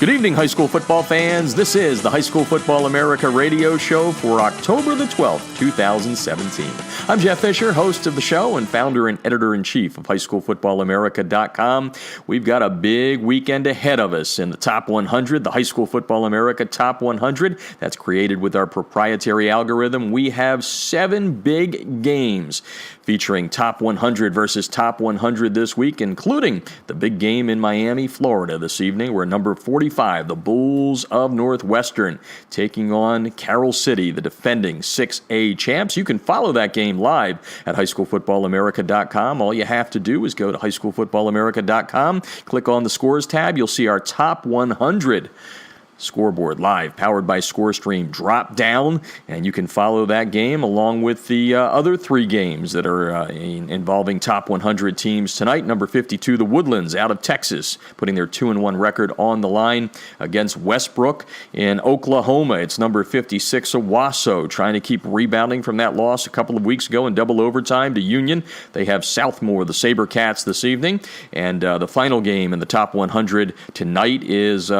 Good evening, high school football fans. This is the High School Football America radio show for October the 12th, 2017. I'm Jeff Fisher, host of the show and founder and editor-in-chief of highschoolfootballamerica.com. We've got a big weekend ahead of us in the Top 100, the High School Football America Top 100. That's created with our proprietary algorithm. We have 7 big games featuring Top 100 versus Top 100 this week, including the big game in Miami, Florida this evening, where number 45, the Bulls of Northwestern, taking on Carroll City, the defending 6A champs. You can follow that game live at highschoolfootballamerica.com. All you have to do is go to highschoolfootballamerica.com, click on the scores tab. You'll see our Top 100 scoreboard live, powered by ScoreStream. Drop down, and you can follow that game along with the other 3 games that are involving top 100 teams tonight. Number 52, the Woodlands out of Texas, putting their 2-1 record on the line against Westbrook in Oklahoma. It's number 56, Owasso, trying to keep rebounding from that loss a couple of weeks ago in double overtime to Union. They have Southmore, the SaberCats, this evening. And the final game in the top 100 tonight is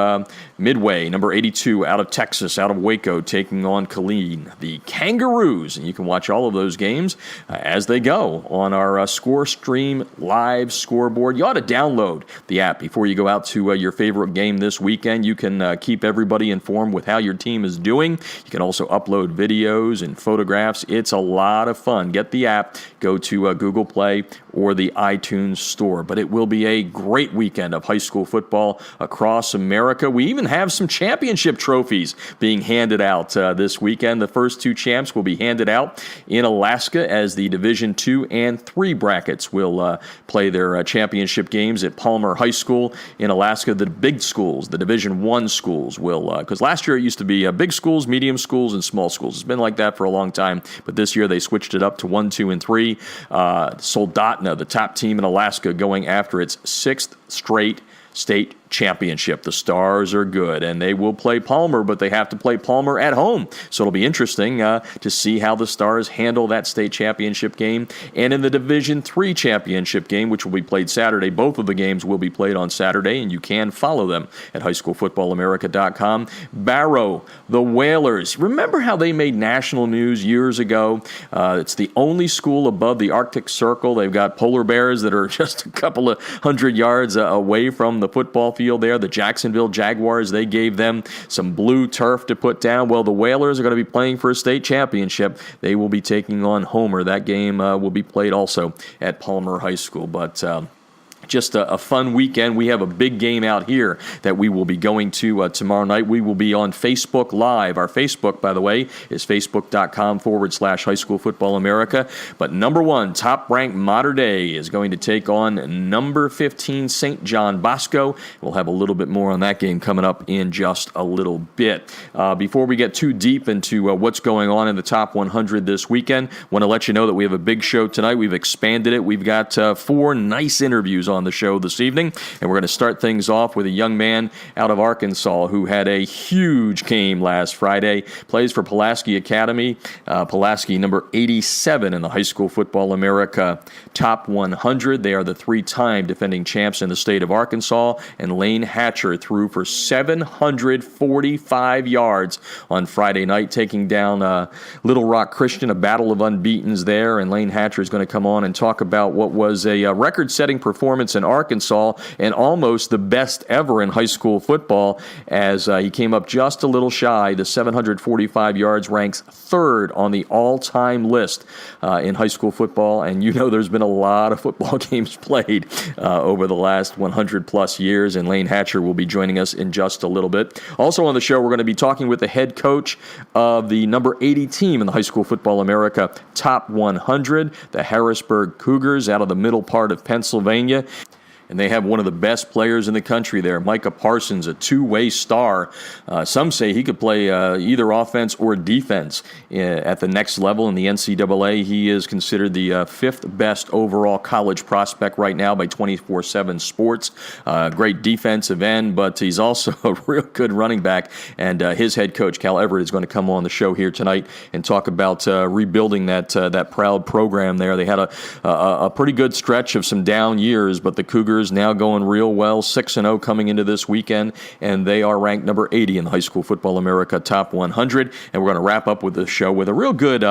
Midway, number 82, out of Texas, out of Waco, taking on Killeen, the Kangaroos. And you can watch all of those games as they go on our ScoreStream live scoreboard. You ought to download the app before you go out to your favorite game this weekend. You can keep everybody informed with how your team is doing. You can also upload videos and photographs. It's a lot of fun. Get the app. Go to Google Play or the iTunes Store. But it will be a great weekend of high school football across America. We even have some championship trophies being handed out this weekend. The first 2 champs will be handed out in Alaska as the Division II and III brackets will play their championship games at Palmer High School in Alaska. The big schools, the Division I schools will, because last year it used to be big schools, medium schools, and small schools. It's been like that for a long time, but this year they switched it up to 1, 2, and 3. Soldotna, the top team in Alaska, going after its 6th straight state championship. The Stars are good, and they will play Palmer, but they have to play Palmer at home. So it'll be interesting to see how the Stars handle that state championship game. And in the Division III championship game, which will be played Saturday, both of the games will be played on Saturday, and you can follow them at highschoolfootballamerica.com. Barrow, the Whalers. Remember how they made national news years ago? It's the only school above the Arctic Circle. They've got polar bears that are just a couple of 100 yards away from the football field there. The Jacksonville Jaguars, they gave them some blue turf to put down. Well, the Whalers are going to be playing for a state championship. They will be taking on Homer. That game will be played also at Palmer High School. But just a fun weekend. We have a big game out here that we will be going to tomorrow night. We will be on Facebook Live. Our Facebook, by the way, is facebook.com/High School Football America. But number 1, top-ranked Mater Dei is going to take on number 15 St. John Bosco. We'll have a little bit more on that game coming up in just a little bit. Before we get too deep into what's going on in the top 100 this weekend, I want to let you know that we have a big show tonight. We've expanded it. We've got 4 nice interviews on the show this evening, and we're going to start things off with a young man out of Arkansas who had a huge game last Friday. Plays for Pulaski Academy. Pulaski, number 87 in the High School Football America Top 100. They are the 3-time defending champs in the state of Arkansas, and Layne Hatcher threw for 745 yards on Friday night, taking down Little Rock Christian, a battle of unbeatens there, and Layne Hatcher is going to come on and talk about what was a record-setting performance in Arkansas and almost the best ever in high school football as he came up just a little shy. The 745 yards ranks 3rd on the all-time list in high school football, and you know there's been a lot of football games played over the last 100-plus years, and Layne Hatcher will be joining us in just a little bit. Also on the show, we're going to be talking with the head coach of the number 80 team in the High School Football America Top 100, the Harrisburg Cougars out of the middle part of Pennsylvania. And they have one of the best players in the country there, Micah Parsons, a 2-way star. Some say he could play either offense or defense at the next level in the NCAA. He is considered the 5th best overall college prospect right now by 24/7 Sports. Great defensive end, but he's also a real good running back. And his head coach, Cal Everett, is going to come on the show here tonight and talk about rebuilding that proud program there. They had a pretty good stretch of some down years, but the Cougars Cougars now going real well, 6-0 coming into this weekend, and they are ranked number 80 in the High School Football America Top 100. And we're going to wrap up with the show with a real good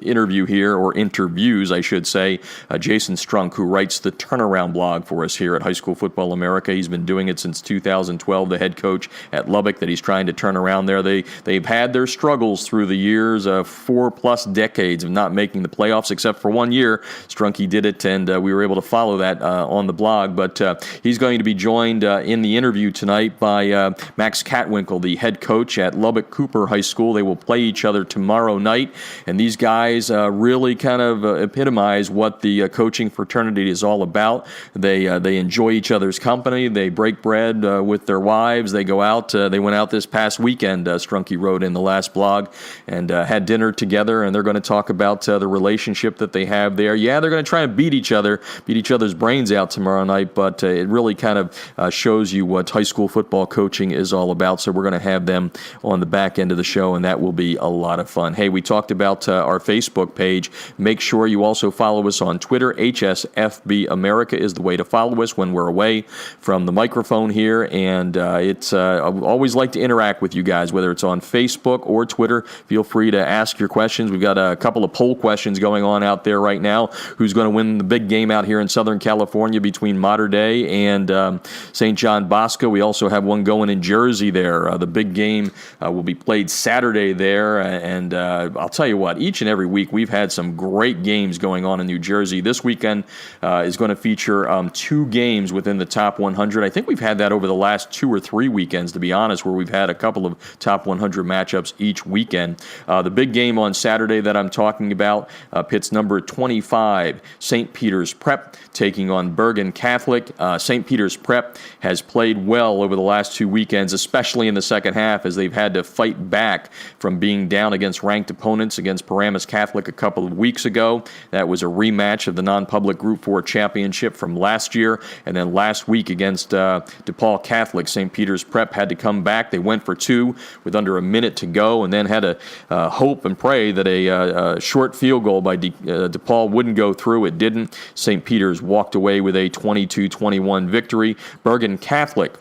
interview here, or interviews, I should say. Jason Strunk, who writes the Turnaround blog for us here at High School Football America. He's been doing it since 2012, the head coach at Lubbock that he's trying to turn around there. They've had their struggles through the years, 4+ decades of not making the playoffs, except for 1 year. Strunky did it, and we were able to follow that on the blog. But he's going to be joined in the interview tonight by Max Kattwinkel, the head coach at Lubbock Cooper High School. They will play each other tomorrow night, and these guys really kind of epitomize what the coaching fraternity is all about. They enjoy each other's company. They break bread with their wives. They go out. They went out this past weekend, Strunky wrote in the last blog, and had dinner together, and they're going to talk about the relationship that they have there. Yeah, they're going to try and beat each other's brains out tomorrow night, but it really kind of shows you what high school football coaching is all about. So we're going to have them on the back end of the show, and that will be a lot of fun. Hey, we talked about our Facebook page. Make sure you also follow us on Twitter. HSFB America is the way to follow us when we're away from the microphone here, and I always like to interact with you guys, whether it's on Facebook or Twitter. Feel free to ask your questions. We've got a couple of poll questions going on out there right now. Who's going to win the big game out here in Southern California between Mater Dei and St. John Bosco? We also have one going in Jersey there. The big game will be played Saturday there, and I'll tell you what, each and every week we've had some great games going on in New Jersey. This weekend is going to feature 2 games within the top 100. I think we've had that over the last 2 or 3 weekends, to be honest, where we've had a couple of top 100 matchups each weekend. The big game on Saturday that I'm talking about pits number 25, St. Peter's Prep, taking on Bergen Catholic. St. Peter's Prep has played well over the last 2 weekends, especially in the second half, as they've had to fight back from being down against ranked opponents against Paramus Catholic a couple of weeks ago. That was a rematch of the non-public Group 4 championship from last year. And then last week against DePaul Catholic, St. Peter's Prep had to come back. They went for 2 with under a minute to go, and then had to hope and pray that a short field goal by DePaul wouldn't go through. It didn't. St. Peter's walked away with a 22-21 victory. Bergen Catholic,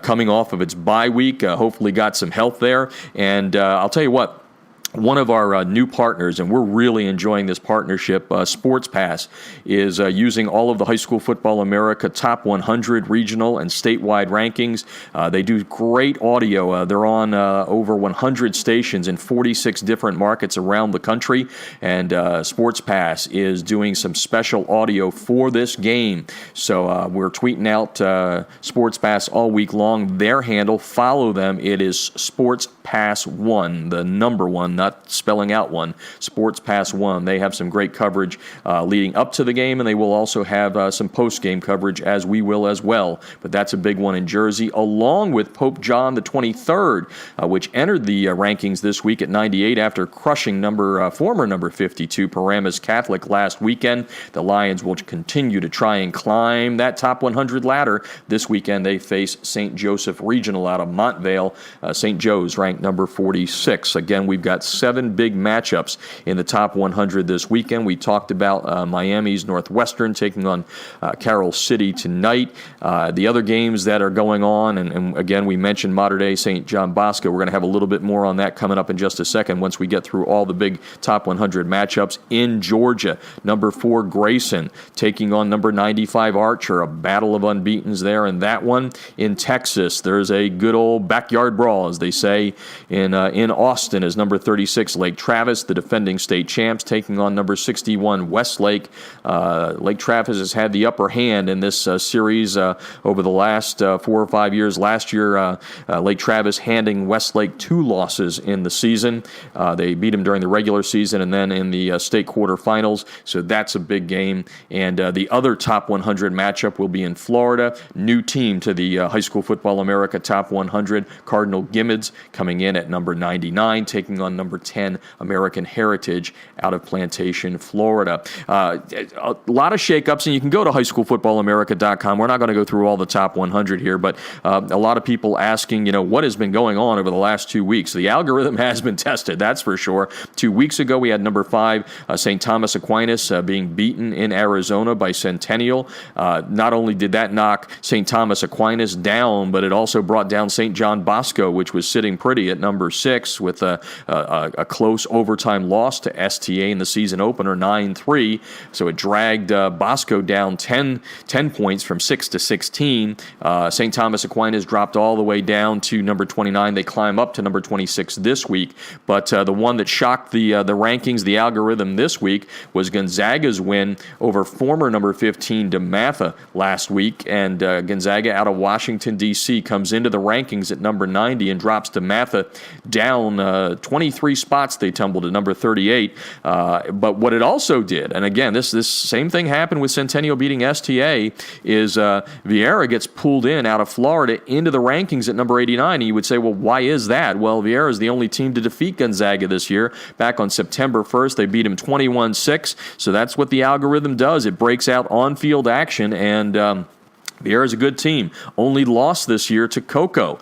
coming off of its bye week, hopefully got some health there. And I'll tell you what, one of our new partners, and we're really enjoying this partnership, Sports Pass, is using all of the High School Football America Top 100 regional and statewide rankings. They do great audio. They're on over 100 stations in 46 different markets around the country, and Sports Pass is doing some special audio for this game. So we're tweeting out Sports Pass all week long. Their handle, follow them. It is Sports Pass 1, the number 1, not spelling out 1, Sports Pass 1. They have some great coverage leading up to the game, and they will also have some post-game coverage, as we will as well. But that's a big one in Jersey, along with Pope John the 23rd, which entered the rankings this week at 98 after crushing former number 52 Paramus Catholic last weekend. The Lions will continue to try and climb that top 100 ladder. This weekend they face St. Joseph Regional out of Montvale. St. Joe's ranked number 46. Again, we've got 7 big matchups in the top 100 this weekend. We talked about Miami's Northwestern taking on Carroll City tonight. The other games that are going on, and again, we mentioned Mater Dei St. John Bosco. We're going to have a little bit more on that coming up in just a second once we get through all the big top 100 matchups. In Georgia, number 4 Grayson taking on number 95 Archer, a battle of unbeatens there in that one. In Texas, there's a good old backyard brawl, as they say, in Austin, as number 36 Lake Travis, the defending state champs, taking on number 61 Westlake. Lake Travis has had the upper hand in this series over the last 4 or 5 years. Last year, Lake Travis handing Westlake 2 losses in the season. They beat him during the regular season and then in the state quarterfinals, so that's a big game. And the other top 100 matchup will be in Florida. New team to the High School Football America Top 100, Cardinal Gimmids, coming coming in at number 99, taking on number 10 American Heritage out of Plantation, Florida. A lot of shakeups, and you can go to highschoolfootballamerica.com. We're not going to go through all the top 100 here, but a lot of people asking, what has been going on over the last 2 weeks. The algorithm has been tested, that's for sure. 2 weeks ago, we had number 5, St. Thomas Aquinas, being beaten in Arizona by Centennial. Not only did that knock St. Thomas Aquinas down, but it also brought down St. John Bosco, which was sitting pretty at number 6 with a close overtime loss to STA in the season opener, 9-3. So it dragged Bosco down 10 points from 6 to 16. St. Thomas Aquinas dropped all the way down to number 29. They climb up to number 26 this week. But the one that shocked the rankings, the algorithm this week, was Gonzaga's win over former number 15 DeMatha last week. And Gonzaga out of Washington, D.C. comes into the rankings at number 90 and drops DeMatha down 23 spots. They tumbled to number 38. But what it also did, and again, this same thing happened with Centennial beating STA, is Vieira gets pulled in out of Florida into the rankings at number 89. And you would say, well, why is that? Well, Vieira is the only team to defeat Gonzaga this year. Back on September 1st, they beat him 21-6. So that's what the algorithm does. It breaks out on-field action, and Vieira is a good team. Only lost this year to Cocoa,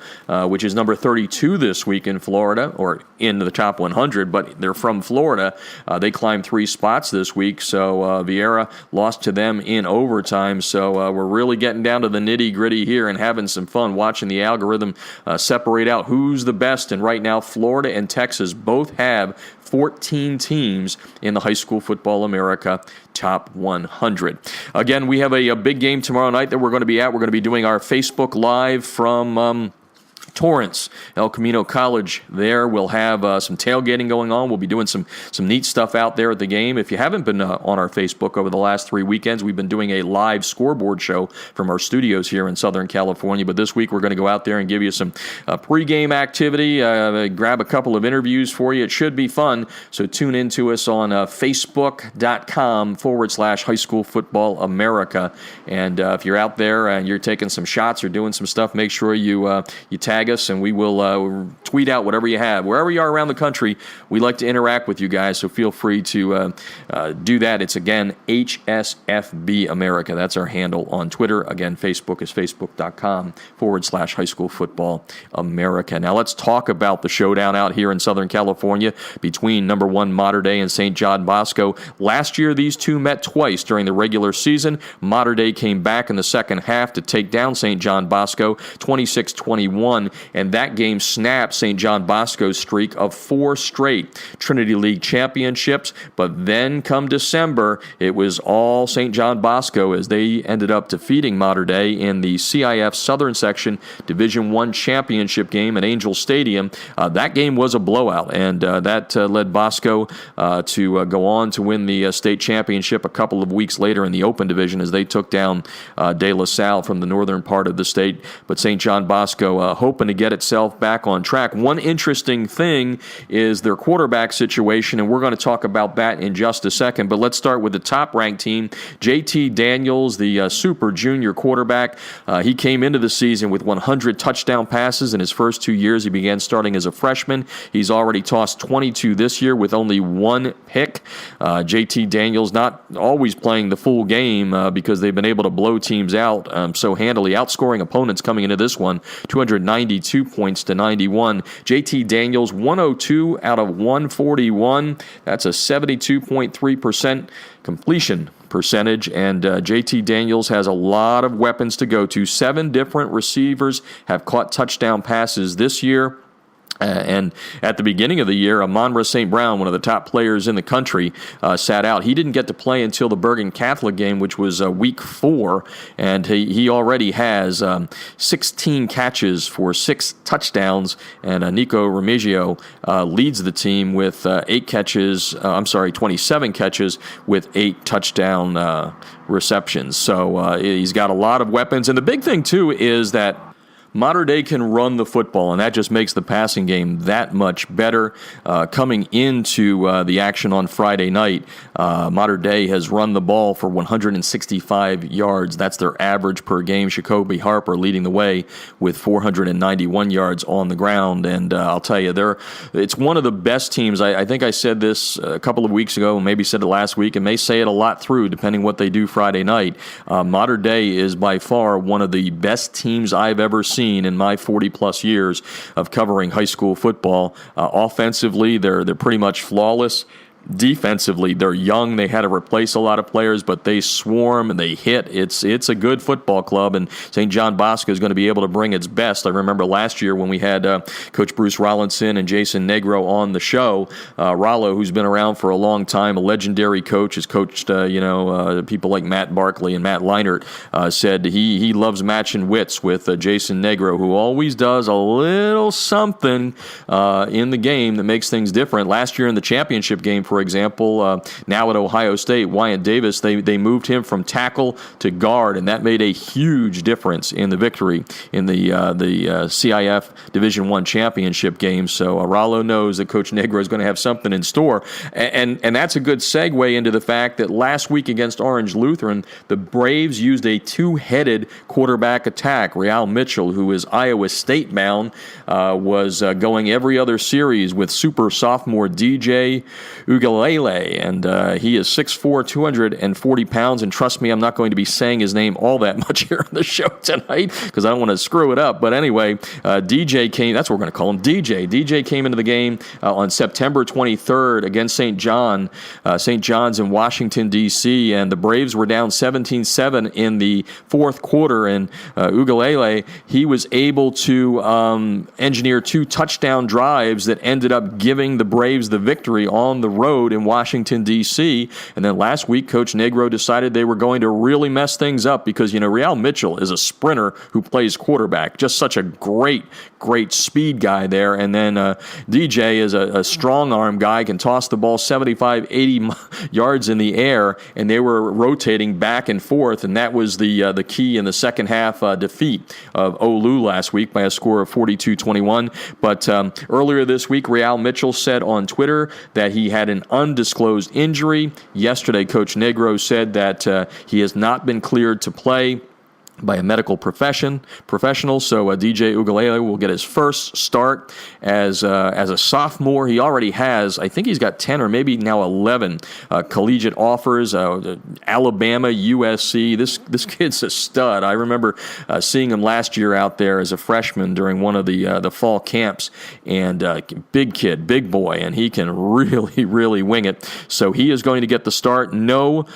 which is number 32 this week in Florida, or in the top 100, but they're from Florida. They climbed 3 spots this week, so Vieira lost to them in overtime. So we're really getting down to the nitty-gritty here and having some fun watching the algorithm separate out who's the best. And right now, Florida and Texas both have 14 teams in the High School Football America Top 100. Again, we have a big game tomorrow night that we're going to be at. We're going to be doing our Facebook Live from Torrance, El Camino College. There we'll have some tailgating going on. We'll be doing some neat stuff out there at the game. If you haven't been on our Facebook over the last 3 weekends, we've been doing a live scoreboard show from our studios here in Southern California. But this week we're going to go out there and give you some pregame activity, grab a couple of interviews for you. It should be fun. So tune in to us on facebook.com/High School Football America. And if you're out there and you're taking some shots or doing some stuff, make sure you tag us, and we will tweet out whatever you have. Wherever you are around the country, we like to interact with you guys, so feel free to do that. It's, again, HSFB America. That's our handle on Twitter. Again, Facebook is facebook.com/High School Football America. Now let's talk about the showdown out here in Southern California between number 1 Mater Dei and St. John Bosco. Last year, these two met twice during the regular season. Mater Dei came back in the second half to take down St. John Bosco 26-21. And that game snapped St. John Bosco's streak of 4 straight Trinity League championships. But then come December, it was all St. John Bosco as they ended up defeating Mater Dei in the CIF Southern Section Division I championship game at Angel Stadium. That game was a blowout, and that led Bosco to go on to win the state championship a couple of weeks later in the Open Division as they took down De La Salle from the northern part of the state. But St. John Bosco hoping to get itself back on track. One interesting thing is their quarterback situation, and we're going to talk about that in just a second. But let's start with the top-ranked team. JT Daniels, the super junior quarterback, he came into the season with 100 touchdown passes in his first 2 years. He began starting as a freshman. He's already tossed 22 this year with only 1 pick. JT Daniels not always playing the full game because they've been able to blow teams out so handily, outscoring opponents coming into this one, 292 points to 91. JT Daniels, 102 out of 141. That's a 72.3% completion percentage, and JT Daniels has a lot of weapons to go to. 7 different receivers have caught touchdown passes this year. And at the beginning of the year, Monra St. Brown, one of the top players in the country, sat out. He didn't get to play until the Bergen Catholic game, which was week 4, and he already has 16 catches for 6 touchdowns, and Nico Remigio leads the team with 27 catches with 8 touchdown receptions. So he's got a lot of weapons, and the big thing, too, is that Mater Dei can run the football, and that just makes the passing game that much better. Coming into the action on Friday night, Mater Dei has run the ball for 165 yards. That's their average per game. Jacoby Harper leading the way with 491 yards on the ground. And I'll tell you, it's one of the best teams. I think I said this a couple of weeks ago, maybe said it last week, and may say it a lot through, depending what they do Friday night. Mater Dei is by far one of the best teams I've ever seen in my 40-plus years of covering high school football. Offensively, they're pretty much flawless. Defensively, they're young. They had to replace a lot of players, but they swarm and they hit. It's a good football club, and St. John Bosco is going to be able to bring its best. I remember last year when we had Coach Bruce Rollinson and Jason Negro on the show. Rollo, who's been around for a long time, a legendary coach, has coached people like Matt Barkley and Matt Leinert, said he loves matching wits with Jason Negro, who always does a little something in the game that makes things different. Last year in the championship game, for example, now at Ohio State, Wyatt Davis, they moved him from tackle to guard, and that made a huge difference in the victory in the CIF Division I championship game. So Rollo knows that Coach Negro is going to have something in store, and that's a good segue into the fact that last week against Orange Lutheran, the Braves used a two-headed quarterback attack. Real Mitchell, who is Iowa State bound, was going every other series with super sophomore DJ Ugalele, and he is 6'4", 240 pounds, and trust me, I'm not going to be saying his name all that much here on the show tonight because I don't want to screw it up. But anyway, DJ came, that's what we're going to call him, DJ. DJ came into the game on September 23rd against St. John's in Washington, D.C., and the Braves were down 17-7 in the fourth quarter, and Ugalele, he was able to engineer two touchdown drives that ended up giving the Braves the victory on the road in Washington, D.C. And then last week, Coach Negro decided they were going to really mess things up because, Real Mitchell is a sprinter who plays quarterback. Just such a great speed guy there. And then DJ is a strong arm guy, can toss the ball 75, 80 yards in the air, and they were rotating back and forth, and that was the key in the second half defeat of Olu last week by a score of 42-21. But earlier this week, Real Mitchell said on Twitter that he had an undisclosed injury. Yesterday, Coach Negro said that he has not been cleared to play by a medical professional. So DJ Ugalele will get his first start as a sophomore. He already has, I think he's got 10 or maybe now 11 collegiate offers. Alabama, USC. This kid's a stud. I remember seeing him last year out there as a freshman during one of the fall camps, and big kid, big boy, and he can really wing it. So he is going to get the start. No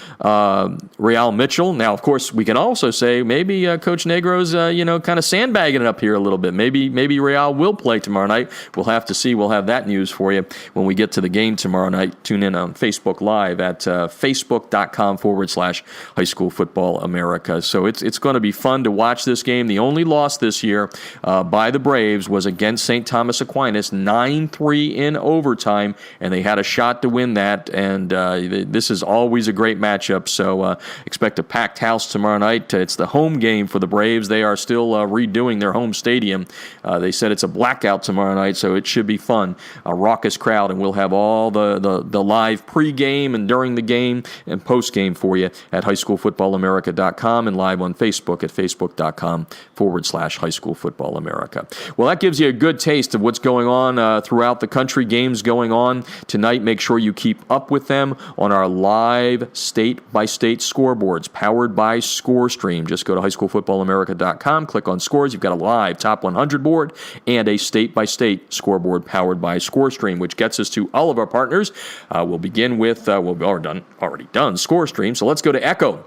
Real Mitchell. Now, of course, we can also say maybe Coach Negro's, kind of sandbagging it up here a little bit. Maybe Real will play tomorrow night. We'll have to see. We'll have that news for you when we get to the game tomorrow night. Tune in on Facebook Live at facebook.com/High School Football America. So it's going to be fun to watch this game. The only loss this year by the Braves was against St. Thomas Aquinas, 9-3 in overtime, and they had a shot to win that. And this is always a great matchup. So expect a packed house tomorrow night. It's the home game for the Braves. They are still redoing their home stadium. They said it's a blackout tomorrow night, so it should be fun. A raucous crowd, and we'll have all the live pregame and during the game and postgame for you at highschoolfootballamerica.com and live on Facebook at facebook.com/High School Football America. Well, that gives you a good taste of what's going on throughout the country. Games going on tonight. Make sure you keep up with them on our live state-by-state scoreboards powered by ScoreStream. Just go to highschoolfootballamerica.com, click on scores. You've got a live top 100 board and a state-by-state scoreboard powered by ScoreStream, which gets us to all of our partners. We'll begin with, we've already done ScoreStream, so let's go to Echo.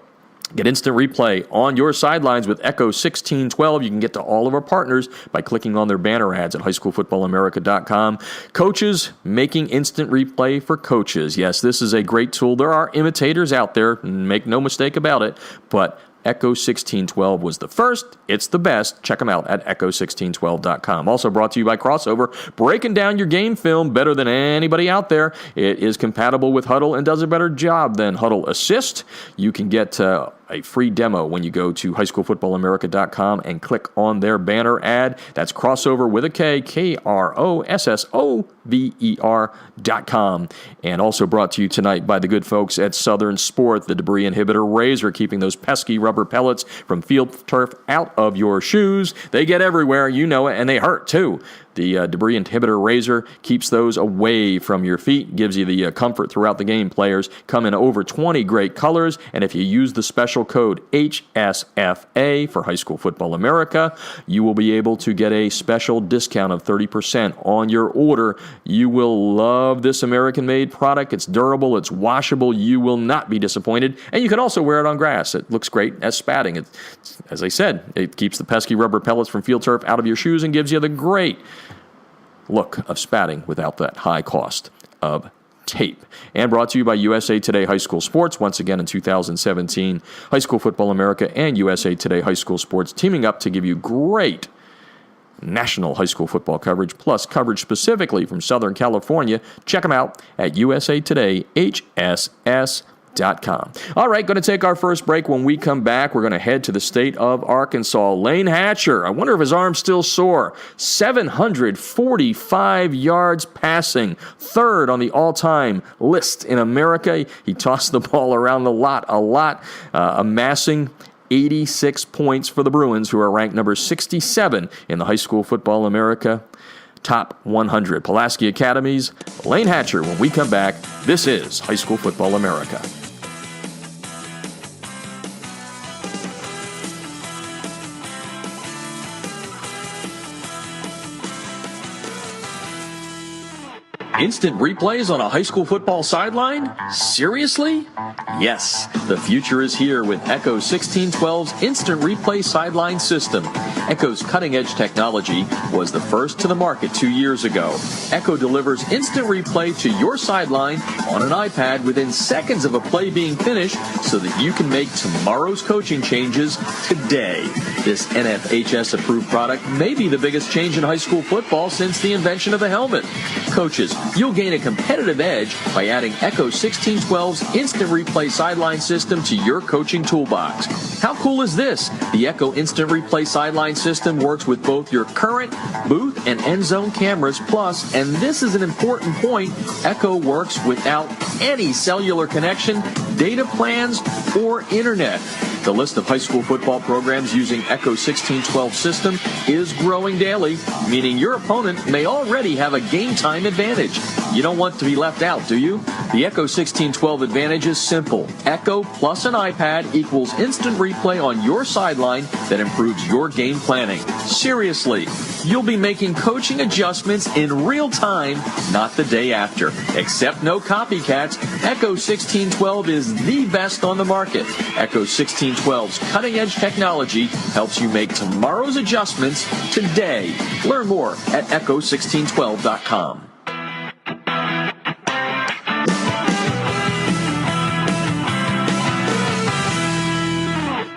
Get instant replay on your sidelines with Echo 1612. You can get to all of our partners by clicking on their banner ads at highschoolfootballamerica.com. Coaches making instant replay for coaches. Yes, this is a great tool. There are imitators out there, make no mistake about it, but Echo 1612 was the first. It's the best. Check them out at echo1612.com. Also brought to you by Crossover, breaking down your game film better than anybody out there. It is compatible with Huddle and does a better job than Huddle Assist. You can get a free demo when you go to highschoolfootballamerica.com and click on their banner ad. That's crossover with a K, KROSSOVER.com. And also brought to you tonight by the good folks at Southern Sport, the debris inhibitor razor, keeping those pesky rubber pellets from field turf out of your shoes. They get everywhere, you know it, and they hurt too. The debris inhibitor razor keeps those away from your feet, gives you the comfort throughout the game. Players come in over 20 great colors, and if you use the special code HSFA for High School Football America, you will be able to get a special discount of 30% on your order. You will love this American-made product. It's durable, it's washable. You will not be disappointed, and you can also wear it on grass. It looks great as spatting. It's, as I said, it keeps the pesky rubber pellets from field turf out of your shoes and gives you the great look of spatting without that high cost of tape. And brought to you by USA Today High School Sports. Once again in 2017, High School Football America and USA Today High School Sports teaming up to give you great national high school football coverage, plus coverage specifically from Southern California. Check them out at usatodayhss.com. All right, going to take our first break. When we come back, we're going to head to the state of Arkansas. Layne Hatcher, I wonder if his arm's still sore. 745 yards passing, third on the all-time list in America. He tossed the ball around a lot, amassing 86 points for the Bruins, who are ranked number 67 in the High School Football America Top 100. Pulaski Academy's Layne Hatcher. When we come back, this is High School Football America. Instant replays on a high school football sideline? Seriously? Yes, the future is here with Echo 1612's Instant Replay Sideline System. Echo's cutting-edge technology was the first to the market 2 years ago. Echo delivers instant replay to your sideline on an iPad within seconds of a play being finished so that you can make tomorrow's coaching changes today. This NFHS-approved product may be the biggest change in high school football since the invention of the helmet. Coaches, you'll gain a competitive edge by adding Echo 1612's Instant Replay Sideline System to your coaching toolbox. How cool is this? The Echo Instant Replay Sideline System works with both your current booth and end zone cameras, plus, and this is an important point, Echo works without any cellular connection, data plans, or internet. The list of high school football programs using Echo 1612 system is growing daily, meaning your opponent may already have a game time advantage. You don't want to be left out, do you? The Echo 1612 advantage is simple. Echo plus an iPad equals instant replay on your sideline that improves your game planning. Seriously, you'll be making coaching adjustments in real time, not the day after. Except no copycats, Echo 1612 is the best on the market. Echo 1612's cutting-edge technology helps you make tomorrow's adjustments today. Learn more at echo1612.com.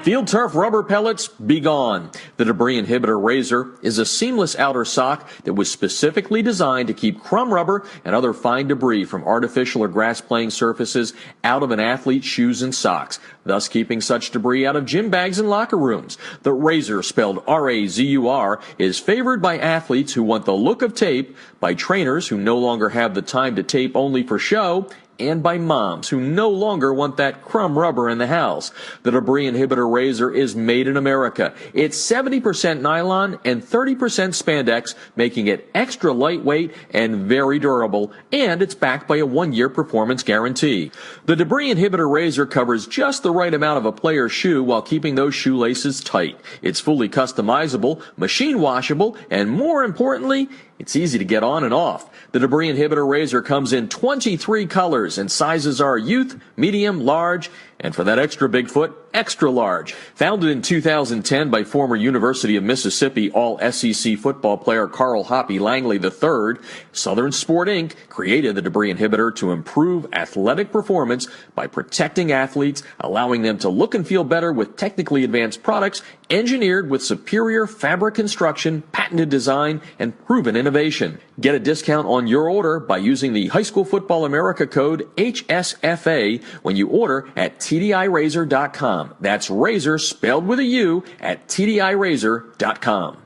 Field turf rubber pellets, be gone. The debris inhibitor razor is a seamless outer sock that was specifically designed to keep crumb rubber and other fine debris from artificial or grass playing surfaces out of an athlete's shoes and socks, thus keeping such debris out of gym bags and locker rooms. The razor, spelled R-A-Z-U-R, is favored by athletes who want the look of tape, by trainers who no longer have the time to tape only for show, and by moms who no longer want that crumb rubber in the house. The debris inhibitor razor is made in America. It's 70% nylon and 30% spandex, making it extra lightweight and very durable, and it's backed by a 1-year performance guarantee. The debris inhibitor razor covers just the right amount of a player's shoe while keeping those shoelaces tight. It's fully customizable, machine washable, and more importantly, it's easy to get on and off. The debris inhibitor razor comes in 23 colors and sizes are youth, medium, large, and for that extra big foot, extra large. Founded in 2010 by former University of Mississippi All-SEC football player Carl Hoppy Langley III, Southern Sport Inc. created the debris inhibitor to improve athletic performance by protecting athletes, allowing them to look and feel better with technically advanced products engineered with superior fabric construction, patented design, and proven innovation. Get a discount on your order by using the High School Football America code HSFA when you order at tdirazor.com. That's razor spelled with a U at tdirazor.com.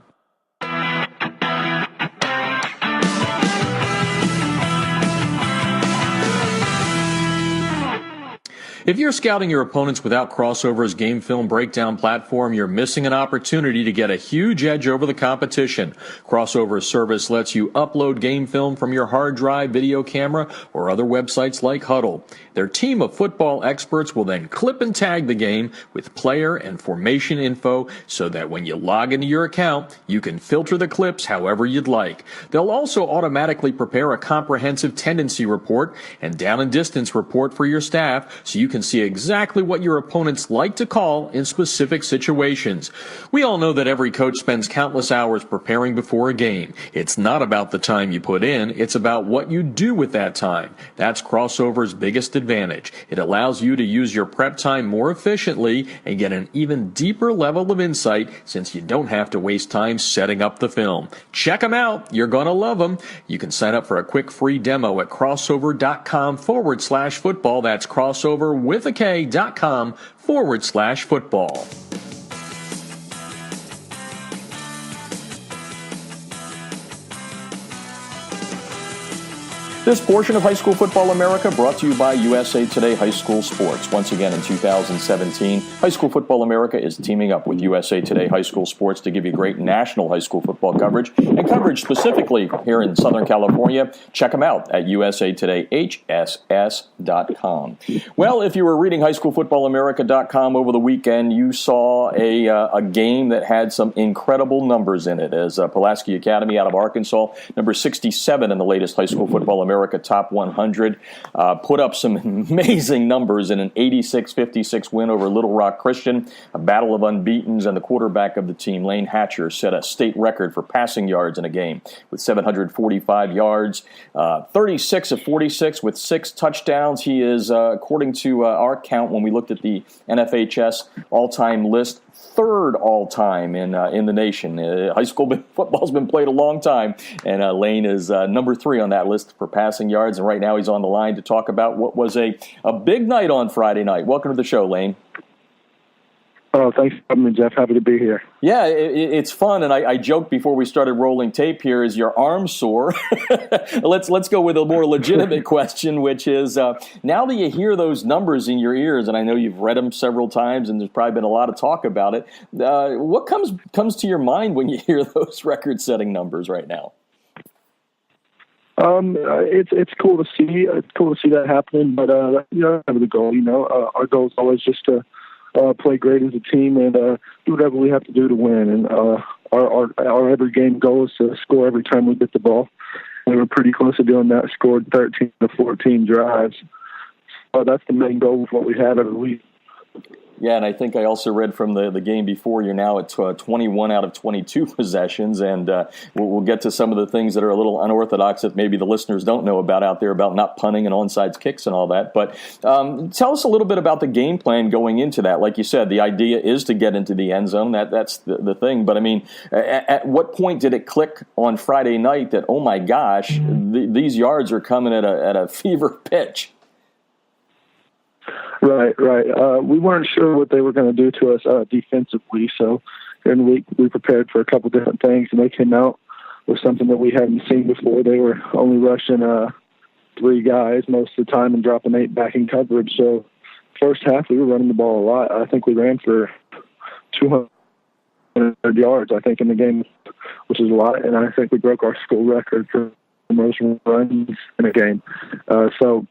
If you're scouting your opponents without Crossover's game film breakdown platform, you're missing an opportunity to get a huge edge over the competition. Crossover's service lets you upload game film from your hard drive, video camera, or other websites like Huddle. Their team of football experts will then clip and tag the game with player and formation info so that when you log into your account, you can filter the clips however you'd like. They'll also automatically prepare a comprehensive tendency report and down and distance report for your staff so you can see exactly what your opponents like to call in specific situations. We all know that every coach spends countless hours preparing before a game. It's not about the time you put in, it's about what you do with that time. That's Crossover's biggest advantage. It allows you to use your prep time more efficiently and get an even deeper level of insight since you don't have to waste time setting up the film. Check them out. You're going to love them. You can sign up for a quick free demo at crossover.com/football. That's crossover with a K.com/football. This portion of High School Football America brought to you by USA Today High School Sports. Once again in 2017, High School Football America is teaming up with USA Today High School Sports to give you great national high school football coverage and coverage specifically here in Southern California. Check them out at usatodayhss.com. Well, if you were reading highschoolfootballamerica.com over the weekend, you saw a game that had some incredible numbers in it as Pulaski Academy out of Arkansas, number 67 in the latest High School Football America Top 100, put up some amazing numbers in an 86-56 win over Little Rock Christian, a battle of unbeatens, and the quarterback of the team, Layne Hatcher, set a state record for passing yards in a game with 745 yards, 36 of 46 with 6 touchdowns. He is, according to our count when we looked at the NFHS all-time list, third all-time in the nation. High school football's been played a long time, and Layne is number 3 on that list for passing yards, and right now he's on the line to talk about what was a big night on Friday night. Welcome to the show, Layne. Oh, thanks for having me, Jeff. Happy to be here. Yeah, it's fun, and I joked before we started rolling tape here, is your arm sore? Let's go with a more legitimate question, which is, now that you hear those numbers in your ears, and I know you've read them several times, and there's probably been a lot of talk about it, what comes to your mind when you hear those record-setting numbers right now? It's cool to see. It's cool to see that happening, but never the goal. Our goal is always just to play great as a team and do whatever we have to do to win. And our every game goal is to score every time we get the ball. We were pretty close to doing that. Scored 13 to 14 drives. So that's the main goal of what we had every week. Yeah, and I think I also read from the game before, you're now at 21 out of 22 possessions, and we'll get to some of the things that are a little unorthodox that maybe the listeners don't know about out there, about not punting and onside kicks and all that. But tell us a little bit about the game plan going into that. Like you said, the idea is to get into the end zone. That's the thing. But, I mean, at what point did it click on Friday night that, oh, my gosh, these yards are coming at a fever pitch? Right. We weren't sure what they were going to do to us defensively, so during the week we prepared for a couple different things, and they came out with something that we hadn't seen before. They were only rushing 3 guys most of the time and dropping 8 back in coverage. So first half we were running the ball a lot. I think we ran for 200 yards, I think, in the game, which is a lot, and I think we broke our school record for most runs in a game. So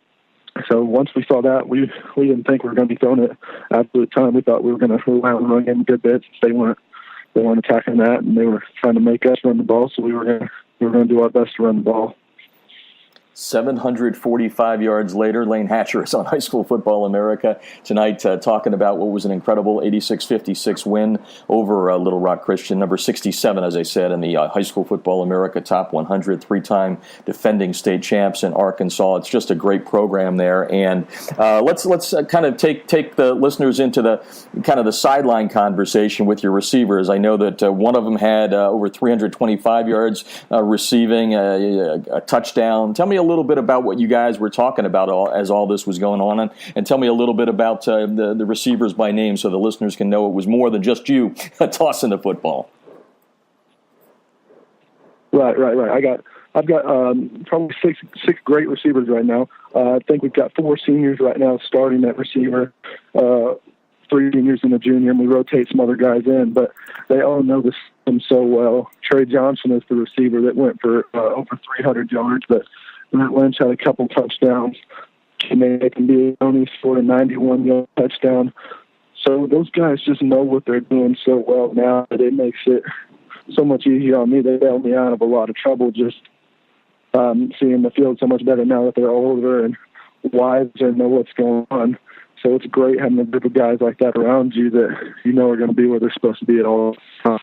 once we saw that, we didn't think we were going to be throwing it absolute time. We thought we were going to rely on the run game a good bit. They weren't attacking that, and they were trying to make us run the ball. So we were going to do our best to run the ball. 745 yards later, Layne Hatcher is on High School Football America tonight talking about what was an incredible 86-56 win over Little Rock Christian, number 67, as I said, in the High School Football America Top 100, 3-time defending state champs in Arkansas. It's just a great program there. And let's kind of take the listeners into the kind of the sideline conversation with your receivers. I know that one of them had over 325 yards receiving, a touchdown. Tell me a little bit about what you guys were talking about as all this was going on, and tell me a little bit about the receivers by name so the listeners can know it was more than just you tossing the football. Right. I've got probably six great receivers right now. I think we've got 4 seniors right now starting at receiver, 3 juniors and a junior, and we rotate some other guys in, but they all know the system so well. Trey Johnson is the receiver that went for over 300 yards, but Matt Lynch had a couple touchdowns. Nathan Bione scored a 91-yard touchdown. So those guys just know what they're doing so well now that it makes it so much easier on me. They bailed me out of a lot of trouble just seeing the field so much better now that they're older and wiser and know what's going on. So it's great having a group of guys like that around you that you know are going to be where they're supposed to be at all times.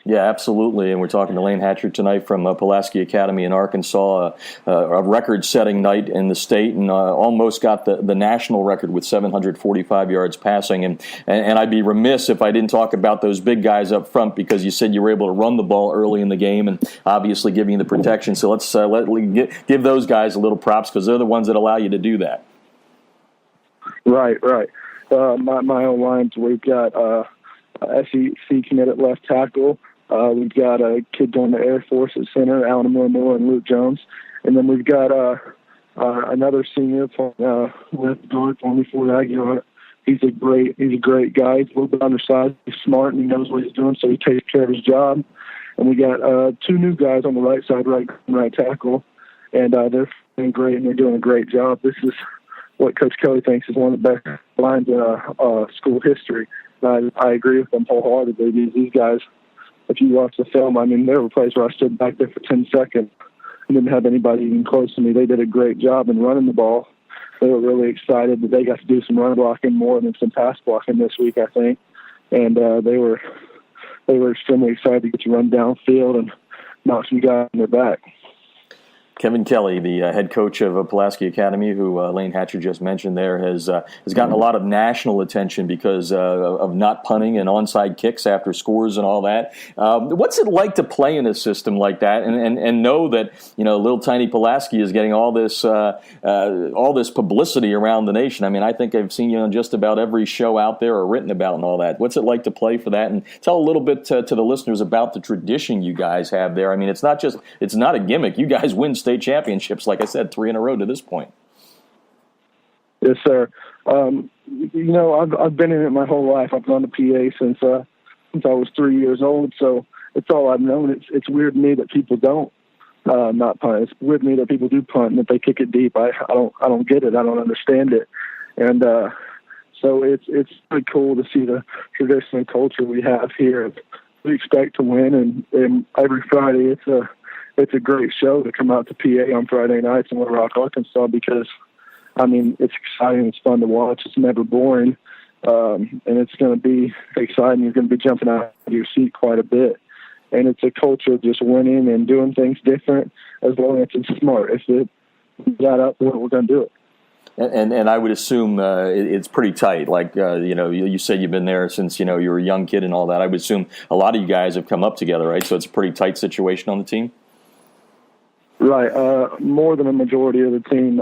Yeah, absolutely. And we're talking to Layne Hatcher tonight from Pulaski Academy in Arkansas, a record-setting night in the state, and almost got the national record with 745 yards passing. And I'd be remiss if I didn't talk about those big guys up front, because you said you were able to run the ball early in the game and obviously giving you the protection. So let's give those guys a little props, because they're the ones that allow you to do that. Right. My own lines, we've got SEC commit at left tackle. We've got a kid going to Air Force at center, Alan Moore and Luke Jones. And then we've got another senior with guard for me, Ford Aguilar. He's a great guy. He's a little bit undersized. He's smart, and he knows what he's doing, so he takes care of his job. And we got 2 new guys on the right side, right tackle. And they're doing great, and they're doing a great job. This is what Coach Kelly thinks is one of the best lines in school history. I agree with them wholeheartedly. These guys, if you watch the film, I mean, there were plays where I stood back there for 10 seconds and didn't have anybody even close to me. They did a great job in running the ball. They were really excited that they got to do some run blocking more than some pass blocking this week, I think. And they were extremely excited to get to run downfield and knock some guys on their back. Kevin Kelly, the head coach of Pulaski Academy, who Layne Hatcher just mentioned there, has gotten a lot of national attention because of not punting and onside kicks after scores and all that. What's it like to play in a system like that and know that, you know, little tiny Pulaski is getting all this publicity around the nation? I mean, I think I've seen you on just about every show out there or written about and all that. What's it like to play for that? And tell a little bit to the listeners about the tradition you guys have there. I mean, it's not a gimmick. You guys win state championships, like I said, 3 in a row to this point. Yes, sir. You know, I've been in it my whole life. I've gone to PA since I was 3 years old, so it's all I've known. It's weird to me that people don't not punt. It's weird to me that people do punt and that they kick it deep. I don't get it. I don't understand it, and so it's really cool to see the tradition and culture we have here. We expect to win, and every Friday it's a great show to come out to PA on Friday nights in Little Rock, Arkansas, because, I mean, it's exciting. It's fun to watch. It's never boring. And it's going to be exciting. You're going to be jumping out of your seat quite a bit. And it's a culture of just winning and doing things different, as long as it's smart. If it got up, we're going to do it. And I would assume it's pretty tight. Like, you know, you said you've been there since, you know, you were a young kid and all that. I would assume a lot of you guys have come up together, right? So it's a pretty tight situation on the team? Right. More than a majority of the team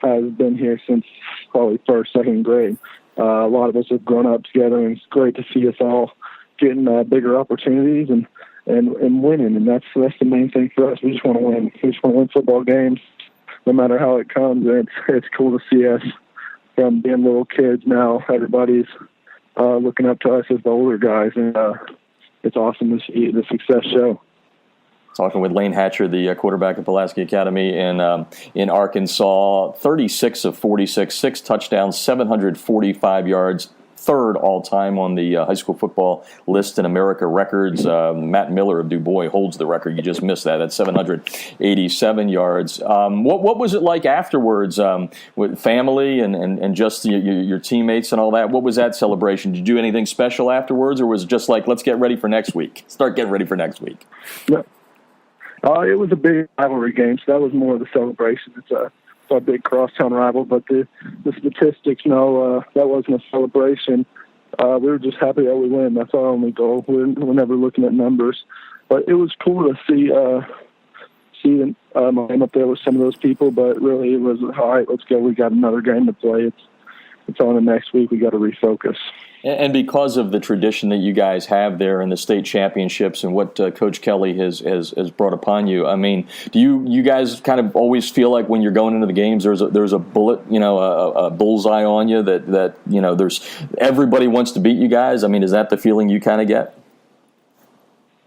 has been here since probably first, second grade. A lot of us have grown up together, and it's great to see us all getting bigger opportunities and winning. And that's the main thing for us. We just want to win. We just want to win football games, no matter how it comes. And it's cool to see us from being little kids now. Everybody's looking up to us as the older guys, and it's awesome to see the success show. Talking with Layne Hatcher, the quarterback of Pulaski Academy in Arkansas. 36 of 46, 6 touchdowns, 745 yards, 3rd all-time on the high school football list in America records. Matt Miller of Du Bois holds the record. You just missed that. That's 787 yards. What was it like afterwards with family and just your teammates and all that? What was that celebration? Did you do anything special afterwards, or was it just like, let's get ready for next week? Start getting ready for next week. Yeah. It was a big rivalry game, so that was more of the celebration. It's a big crosstown rival, but the statistics, no, that wasn't a celebration. We were just happy that we win. That's our only goal. We're never looking at numbers, but it was cool to see see my name up there with some of those people, but really it was, all right, let's go. We got another game to play. It's on the next week. We got to refocus. And because of the tradition that you guys have there in the state championships and what Coach Kelly has brought upon you, I mean, do you guys kind of always feel like when you're going into the games there's a bullet, a bullseye on you that there's everybody wants to beat you guys? I mean, is that the feeling you kind of get?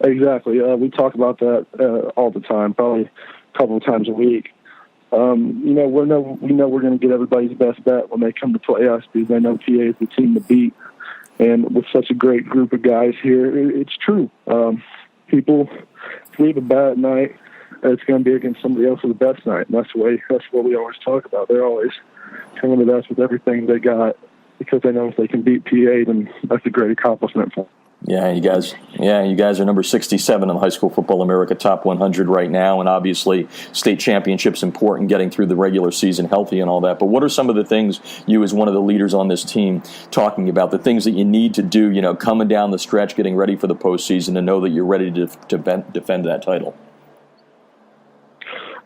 Exactly. We talk about that all the time, probably a couple of times a week. We know we're going to get everybody's best bet when they come to play us because they know PA is the team to beat. And with such a great group of guys here, it's true. People, if we have a bad night, it's going to be against somebody else's best night. And that's what we always talk about. They're always coming to us with everything they got because they know if they can beat PA, then that's a great accomplishment for them. Yeah, you guys are number 67 in the High School Football America Top 100 right now, and obviously state championships important, getting through the regular season healthy and all that. But what are some of the things you, as one of the leaders on this team, talking about, the things that you need to do, coming down the stretch, getting ready for the postseason, to know that you're ready to defend that title?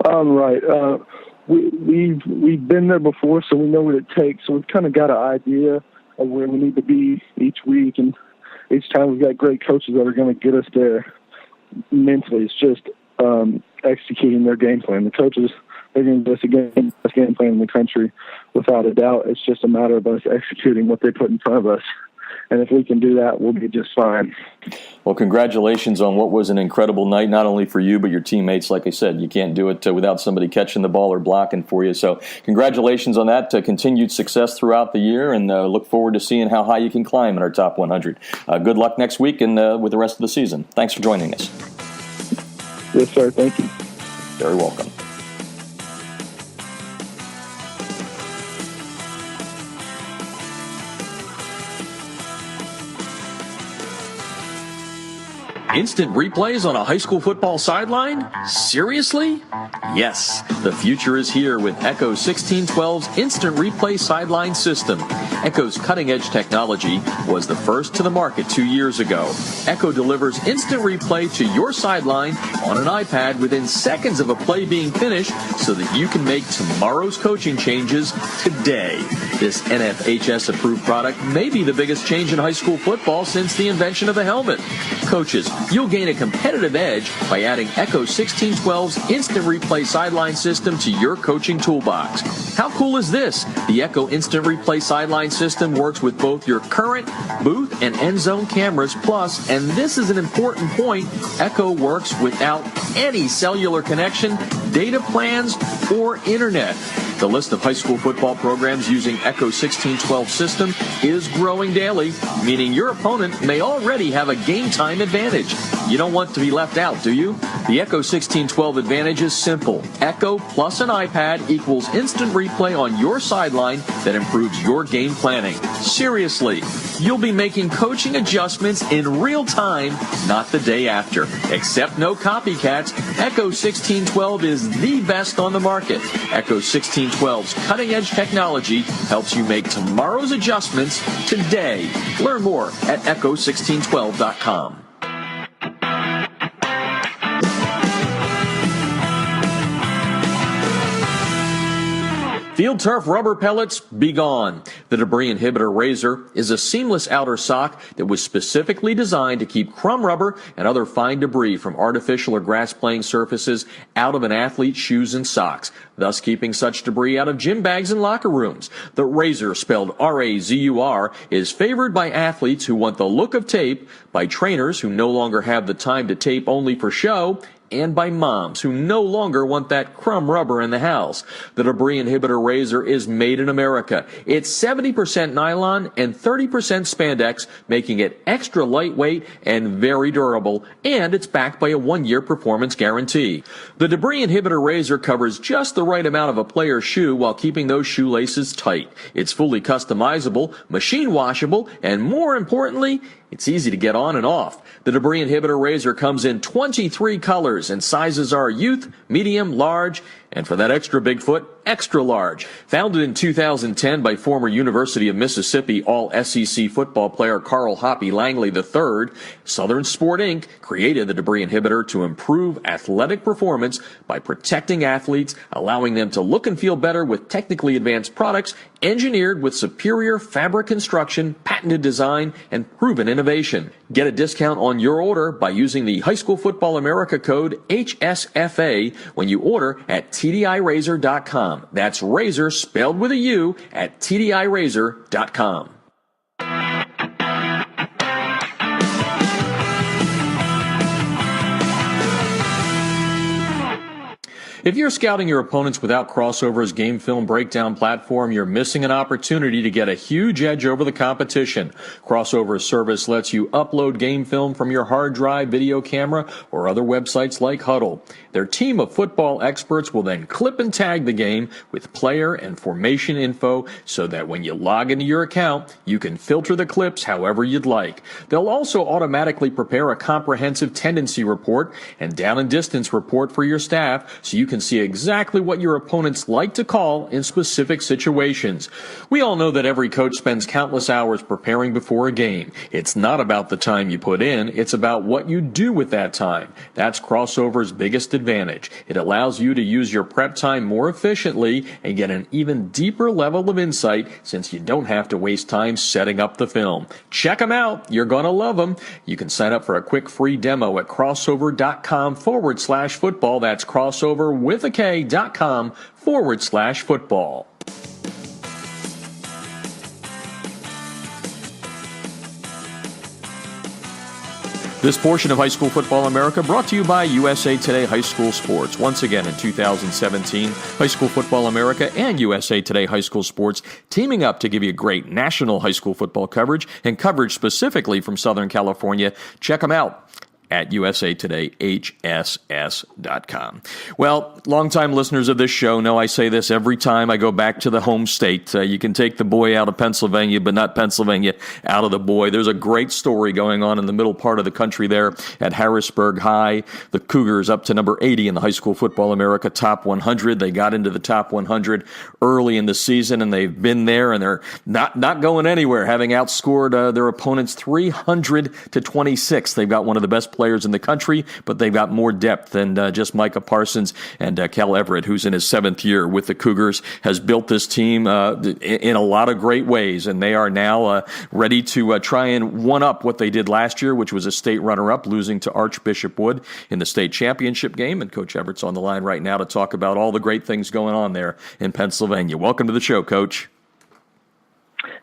Right. We've been there before, so we know what it takes. So we've kind of got an idea of where we need to be each week, and each time we've got great coaches that are going to get us there mentally. It's just executing their game plan. The coaches, they're going to get us the best game plan in the country without a doubt. It's just a matter of us executing what they put in front of us. And if we can do that, we'll be just fine. Well, congratulations on what was an incredible night, not only for you, but your teammates. Like I said, you can't do it without somebody catching the ball or blocking for you. So congratulations on that. Continued success throughout the year, and look forward to seeing how high you can climb in our top 100. Good luck next week and with the rest of the season. Thanks for joining us. Yes, sir. Thank you. Very welcome. Instant replays on a high school football sideline? Seriously? Yes, the future is here with Echo 1612's Instant Replay Sideline System. Echo's cutting-edge technology was the first to the market 2 years ago. Echo delivers instant replay to your sideline on an iPad within seconds of a play being finished so that you can make tomorrow's coaching changes today. This NFHS-approved product may be the biggest change in high school football since the invention of the helmet. Coaches, you'll gain a competitive edge by adding Echo 1612's Instant Replay Sideline System to your coaching toolbox. How cool is this? The Echo Instant Replay Sideline System works with both your current booth and end zone cameras, plus, and this is an important point, Echo works without any cellular connection, data plans, or internet. The list of high school football programs using Echo 1612 system is growing daily, meaning your opponent may already have a game time advantage. You don't want to be left out, do you? The Echo 1612 advantage is simple. Echo plus an iPad equals instant replay on your sideline that improves your game planning. Seriously, you'll be making coaching adjustments in real time, not the day after. Except no copycats, Echo 1612 is the best on the market. Echo 1612's cutting-edge technology helps you make tomorrow's adjustments today. Learn more at echo1612.com. Field turf rubber pellets, be gone. The Debris Inhibitor Razor is a seamless outer sock that was specifically designed to keep crumb rubber and other fine debris from artificial or grass playing surfaces out of an athlete's shoes and socks, thus keeping such debris out of gym bags and locker rooms. The Razor, spelled R-A-Z-U-R, is favored by athletes who want the look of tape, by trainers who no longer have the time to tape only for show, and by moms who no longer want that crumb rubber in the house. The Debris Inhibitor Razor is made in America. It's 70% nylon and 30% spandex, making it extra lightweight and very durable, and it's backed by a 1-year performance guarantee. The Debris Inhibitor Razor covers just the right amount of a player's shoe while keeping those shoelaces tight. It's fully customizable, machine washable, and more importantly, it's easy to get on and off. The Debris Inhibitor Razor comes in 23 colors, and sizes are youth, medium, large, And for that extra big foot, extra large. Founded in 2010 by former University of Mississippi All-SEC football player Carl Hoppy Langley III, Southern Sport Inc. created the debris inhibitor to improve athletic performance by protecting athletes, allowing them to look and feel better with technically advanced products engineered with superior fabric construction, patented design, and proven innovation. Get a discount on your order by using the High School Football America code HSFA when you order at TDIRazor.com. That's razor spelled with a U at TDIRazor.com. If you're scouting your opponents without Crossover's game film breakdown platform, you're missing an opportunity to get a huge edge over the competition. Crossover's service lets you upload game film from your hard drive, video camera, or other websites like Huddle. Their team of football experts will then clip and tag the game with player and formation info so that when you log into your account, you can filter the clips however you'd like. They'll also automatically prepare a comprehensive tendency report and down and distance report for your staff so you can see exactly what your opponents like to call in specific situations. We all know that every coach spends countless hours preparing before a game. It's not about the time you put in, it's about what you do with that time. That's Crossover's biggest advantage. It allows you to use your prep time more efficiently and get an even deeper level of insight since you don't have to waste time setting up the film. Check them out. You're going to love them. You can sign up for a quick free demo at crossover.com/football. That's crossover.com/football. This portion of High School Football America brought to you by USA Today High School Sports. Once again in 2017, High School Football America and USA Today High School Sports teaming up to give you great national high school football coverage and coverage specifically from Southern California. Check them out at usatodayhss.com. Well, longtime listeners of this show know I say this every time I go back to the home state. You can take the boy out of Pennsylvania, but not Pennsylvania out of the boy. There's a great story going on in the middle part of the country there at Harrisburg High. The Cougars up to number 80 in the High School Football America Top 100. They got into the Top 100 early in the season, and they've been there, and they're not going anywhere, having outscored their opponents 300-26. They've got one of the best players in the country, but they've got more depth than just Micah Parsons, and Cal Everett, who's in his 7th year with the Cougars, has built this team in a lot of great ways, and they are now ready to try and one-up what they did last year, which was a state runner-up, losing to Archbishop Wood in the state championship game, and Coach Everett's on the line right now to talk about all the great things going on there in Pennsylvania. Welcome to the show, Coach.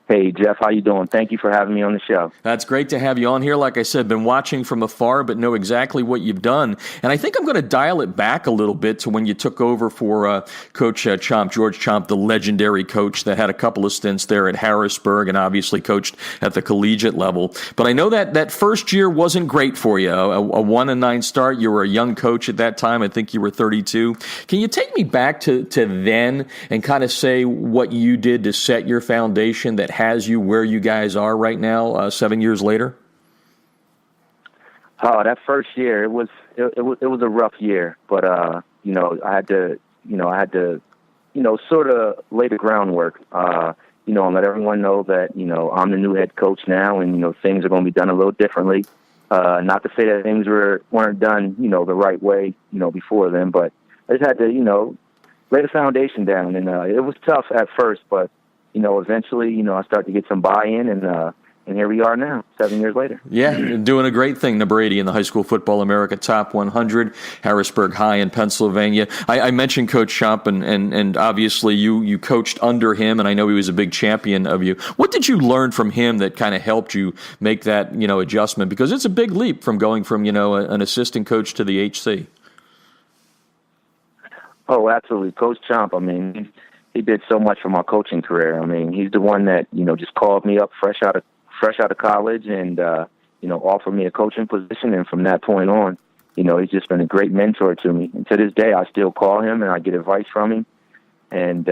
Hey, Jeff, how you doing? Thank you for having me on the show. That's great to have you on here. Like I said, been watching from afar, but know exactly what you've done. And I think I'm going to dial it back a little bit to when you took over for Coach Chomp, George Chomp, the legendary coach that had a couple of stints there at Harrisburg and obviously coached at the collegiate level. But I know that first year wasn't great for you. A 1-9 start. You were a young coach at that time. I think you were 32. Can you take me back to then and kind of say what you did to set your foundation that has you where you guys are right now, 7 years later? Oh, that first year, it was a rough year, but I had to sort of lay the groundwork, and let everyone know that I'm the new head coach now, and things are going to be done a little differently. Not to say that things weren't done the right way before then, but I just had to lay the foundation down, and it was tough at first, but eventually, I started to get some buy-in, and here we are now, 7 years later. Yeah, doing a great thing, number 80 in the High School Football America Top 100, Harrisburg High in Pennsylvania. I mentioned Coach Chomp, and obviously you coached under him, and I know he was a big champion of you. What did you learn from him that kind of helped you make that adjustment? Because it's a big leap from going from an assistant coach to the HC. Oh, absolutely. Coach Chomp, he did so much for my coaching career. He's the one that, just called me up fresh out of college and, offered me a coaching position. And from that point on, he's just been a great mentor to me. And to this day, I still call him and I get advice from him. And,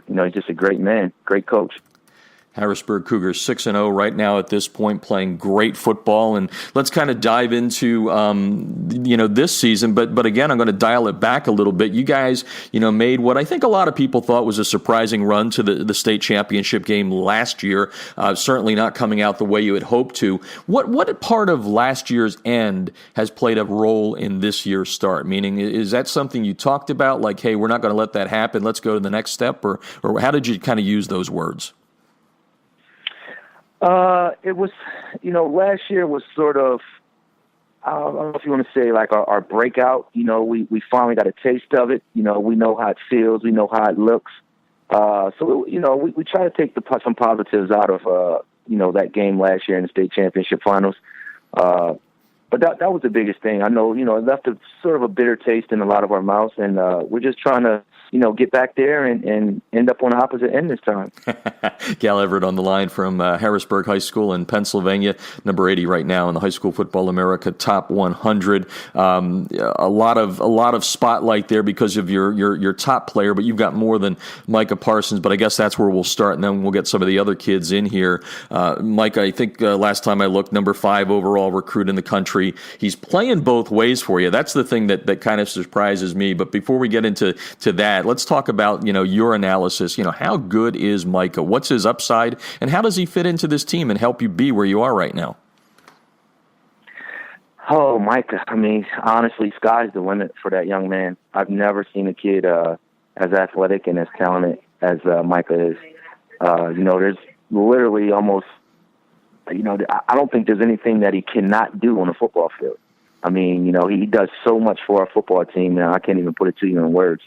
he's just a great man, great coach. Harrisburg Cougars 6-0 right now at this point, playing great football. And let's kind of dive into this season. But again, I'm going to dial it back a little bit. You guys, made what I think a lot of people thought was a surprising run to the state championship game last year. Certainly not coming out the way you had hoped to. What part of last year's end has played a role in this year's start? Meaning, is that something you talked about? Like, hey, we're not going to let that happen. Let's go to the next step. Or how did you kind of use those words? It was, last year was sort of, I don't know if you want to say like our breakout. We finally got a taste of it. We know how it feels. We know how it looks. So we try to take some positives out of, that game last year in the state championship finals. But that was the biggest thing. I know, it left a sort of a bitter taste in a lot of our mouths, and we're just trying to, get back there and end up on the opposite end this time. Cal Everett on the line from Harrisburg High School in Pennsylvania, number 80 right now in the High School Football America Top 100. A lot of spotlight there because of your top player, but you've got more than Micah Parsons. But I guess that's where we'll start, and then we'll get some of the other kids in here. Micah, I think last time I looked, number 5 overall recruit in the country. He's playing both ways for you. That's the thing that kind of surprises me. But before we get into that, let's talk about your analysis. How good is Micah? What's his upside, and how does he fit into this team and help you be where you are right now? Oh, Micah! I mean, honestly, sky's the limit for that young man. I've never seen a kid as athletic and as talented as Micah is. There's literally almost. I don't think there's anything that he cannot do on a football field. I mean, he does so much for our football team now. I can't even put it to you in words.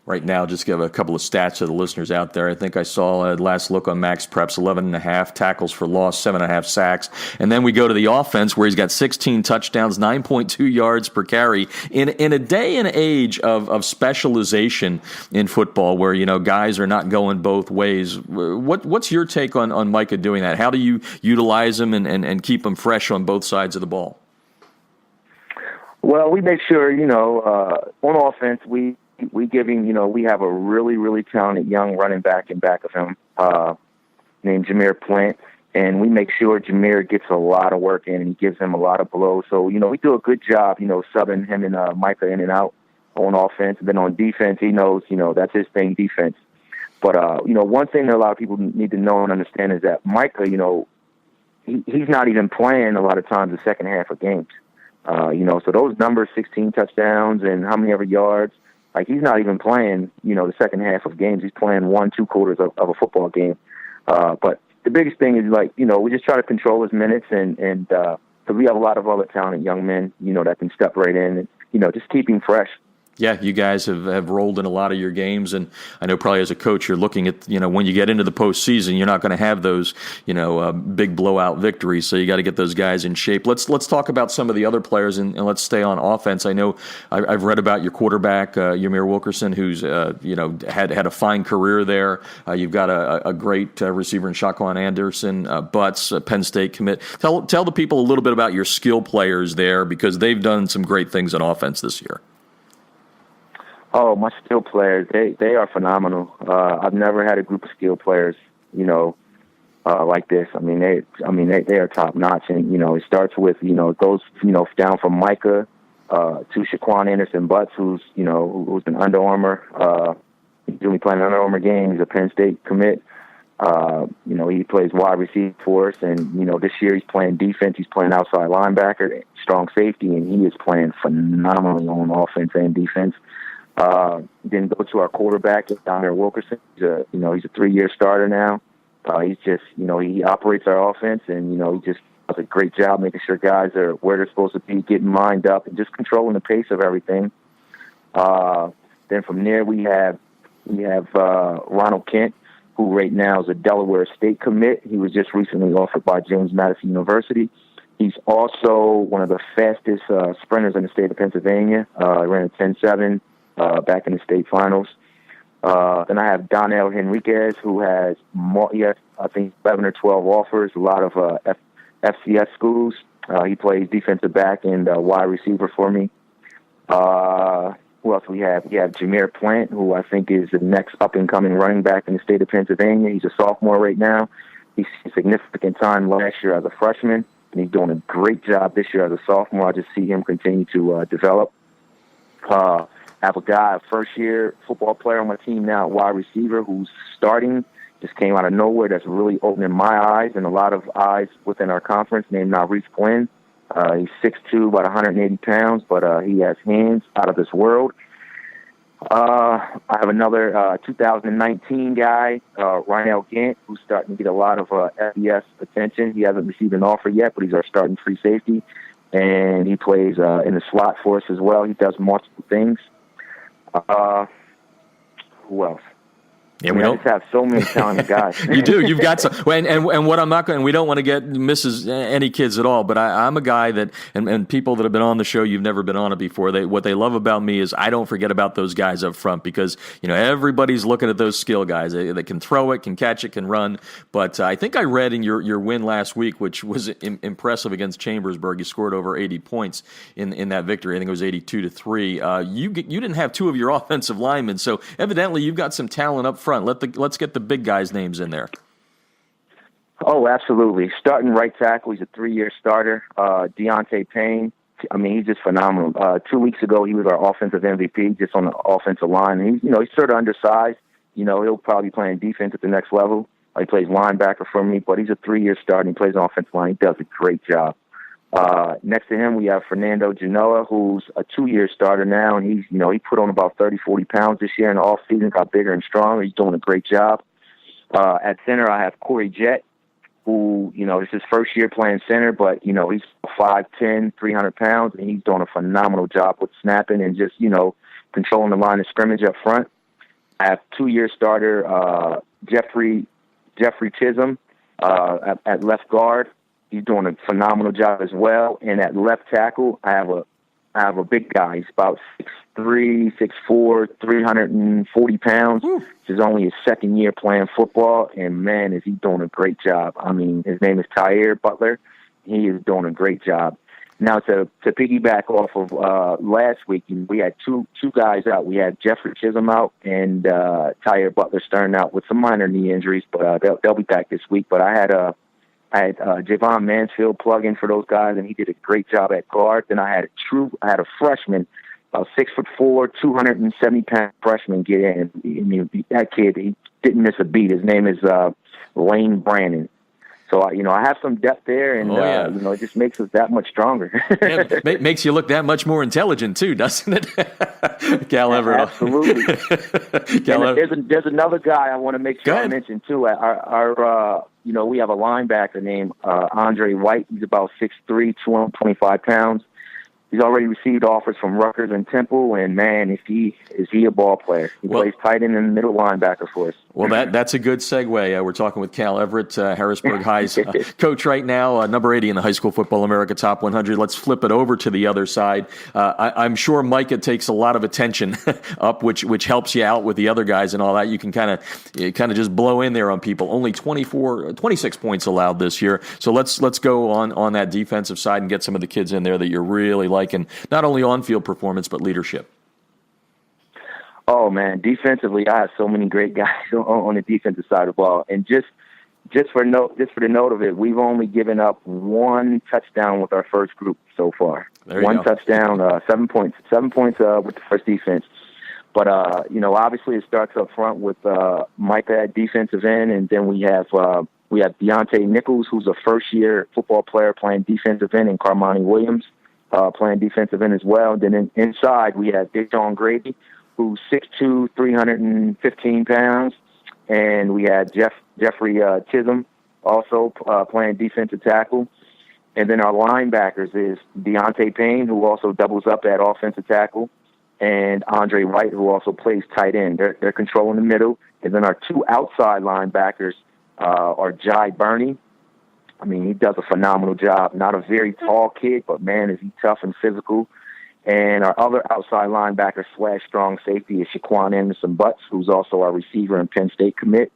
Right now, just give a couple of stats to the listeners out there. I think I saw at last look on Max Preps, 11.5 tackles for loss, 7.5 sacks. And then we go to the offense where he's got 16 touchdowns, 9.2 yards per carry. In a day and age of specialization in football where, guys are not going both ways, what's your take on Micah doing that? How do you utilize him and keep him fresh on both sides of the ball? Well, we make sure, on offense, we give him, we have a really, really talented young running back in back of him named Jameer Plant, and we make sure Jameer gets a lot of work in and he gives him a lot of blows. So, we do a good job, subbing him and Micah in and out on offense. And then on defense, he knows, that's his thing, defense. But, one thing that a lot of people need to know and understand is that Micah, he's not even playing a lot of times the second half of games. So those numbers, 16 touchdowns and how many ever yards, like he's not even playing, the second half of games. He's playing 1-2 quarters of a football game. But the biggest thing is we just try to control his minutes and because we have a lot of other talented young men, that can step right in and, just keep him fresh. Yeah, you guys have rolled in a lot of your games, and I know probably as a coach you're looking at, when you get into the postseason, you're not going to have those, big blowout victories, so you got to get those guys in shape. Let's talk about some of the other players, and let's stay on offense. I know I've read about your quarterback, Ymir Wilkerson, who's, had a fine career there. You've got a great receiver in Shaquan Anderson, Butts, Penn State commit. Tell the people a little bit about your skill players there, because they've done some great things on offense this year. Oh, my skill players, they are phenomenal. I've never had a group of skill players, like this. I mean, they are top notch, and it starts with it goes down from Micah to Shaquan Anderson Butts, who's an Under Armour. He's really playing an Under Armour game. He's a Penn State commit. He plays wide receiver for us, and this year he's playing defense. He's playing outside linebacker, strong safety, and he is playing phenomenally on offense and defense. Then go to our quarterback, Ymir Wilkerson. He's a 3-year starter now. He's just, he operates our offense, and, he just does a great job making sure guys are where they're supposed to be, getting lined up, and just controlling the pace of everything. Then from there we have Ronald Kent, who right now is a Delaware State commit. He was just recently offered by James Madison University. He's also one of the fastest sprinters in the state of Pennsylvania. He ran a 10.7 back in the state finals. Then I have Donnell Henriquez, who has I think 11 or 12 offers, a lot of FCS schools. He plays defensive back and wide receiver for me. Who else we have? We have Jameer Plant, who I think is the next up-and-coming running back in the state of Pennsylvania. He's a sophomore right now. He's seen significant time last year as a freshman, and he's doing a great job this year as a sophomore. I just see him continue to develop. I have a guy, a first-year football player on my team now, wide receiver, who's starting, just came out of nowhere. That's really opening my eyes and a lot of eyes within our conference, named Maurice Quinn. He's 6'2", about 180 pounds, but he has hands out of this world. I have another 2019 guy, Rynell Gant, who's starting to get a lot of FBS attention. He hasn't received an offer yet, but he's our starting free safety, and he plays in the slot for us as well. He does multiple things. Who else? Yeah, we just have so many talented guys. You do. You've got some. And what I'm not going. We don't want to misses any kids at all. But I'm a guy that, and people that have been on the show, you've never been on it before. What they love about me is I don't forget about those guys up front, because everybody's looking at those skill guys. They can throw it, can catch it, can run. But I think I read in your win last week, which was impressive against Chambersburg. You scored over 80 points in that victory. I think it was 82-3. You didn't have two of your offensive linemen, so evidently you've got some talent up front. Let's get the big guys' names in there. Oh, absolutely. Starting right tackle, he's a 3-year starter. Deontay Payne, I mean, he's just phenomenal. 2 weeks ago, he was our offensive MVP just on the offensive line. And he's sort of undersized. He'll probably be playing defense at the next level. He plays linebacker for me, but he's a 3-year starter. He plays offensive line. He does a great job. Next to him, we have Fernando Genoa, who's a 2-year starter now, and he put on about 30, 40 pounds this year in the offseason, got bigger and stronger. He's doing a great job. At center, I have Corey Jett, who, it's his first year playing center, but, he's 5'10", 300 pounds, and he's doing a phenomenal job with snapping and just, controlling the line of scrimmage up front. I have 2-year starter Jeffrey Chisholm at left guard. He's doing a phenomenal job as well. And at left tackle, I have a big guy. He's about 6'3", 6'4", 340 pounds. This is only his second year playing football, and man, is he doing a great job. I mean, his name is Tyre Butler. He is doing a great job. Now, to piggyback off of last week, we had two guys out. We had Jeffrey Chisholm out and Tyre Butler starting out with some minor knee injuries, but they'll be back this week. But I had Javon Mansfield plug in for those guys, and he did a great job at guard. Then I had a freshman, about 6'4", 270-pound freshman get in. I mean, that kid, he didn't miss a beat. His name is Layne Brandon. So, I have some depth there, and, it just makes us that much stronger. Yeah, makes you look that much more intelligent, too, doesn't it? Cal Everett. Absolutely. There's another guy I want to make sure I mention, too. We have a linebacker named Andre White. He's about 6'3", 225 pounds. He's already received offers from Rutgers and Temple, and man, is he a ball player. He plays tight end and middle linebacker for us. Well, that's a good segue. We're talking with Cal Everett, Harrisburg High's coach right now, number 80 in the High School Football America Top 100. Let's flip it over to the other side. I'm sure Micah takes a lot of attention up, which helps you out with the other guys and all that. You can kind of just blow in there on people. Only 26 points allowed this year. So let's go on that defensive side and get some of the kids in there that you're really liking, not only on-field performance but leadership. Oh man, defensively, I have so many great guys on the defensive side of the ball, and just for the note of it, we've only given up one touchdown with our first group so far. One touchdown, 7 points with the first defense. But obviously it starts up front with Micah at defensive end, and then we have Deontay Nichols, who's a first-year football player playing defensive end, and Carmani Williams playing defensive end as well. And then inside we have Deshaun Grady, who's 6'2", 315 pounds. And we had Jeffrey Chisholm also playing defensive tackle. And then our linebackers is Deontay Payne, who also doubles up at offensive tackle, and Andre White, who also plays tight end. They're controlling the middle. And then our two outside linebackers are Jai Burney. I mean, he does a phenomenal job. Not a very tall kid, but man, is he tough and physical. And our other outside linebacker / strong safety is Shaquan Anderson Butts, who's also our receiver and Penn State commit.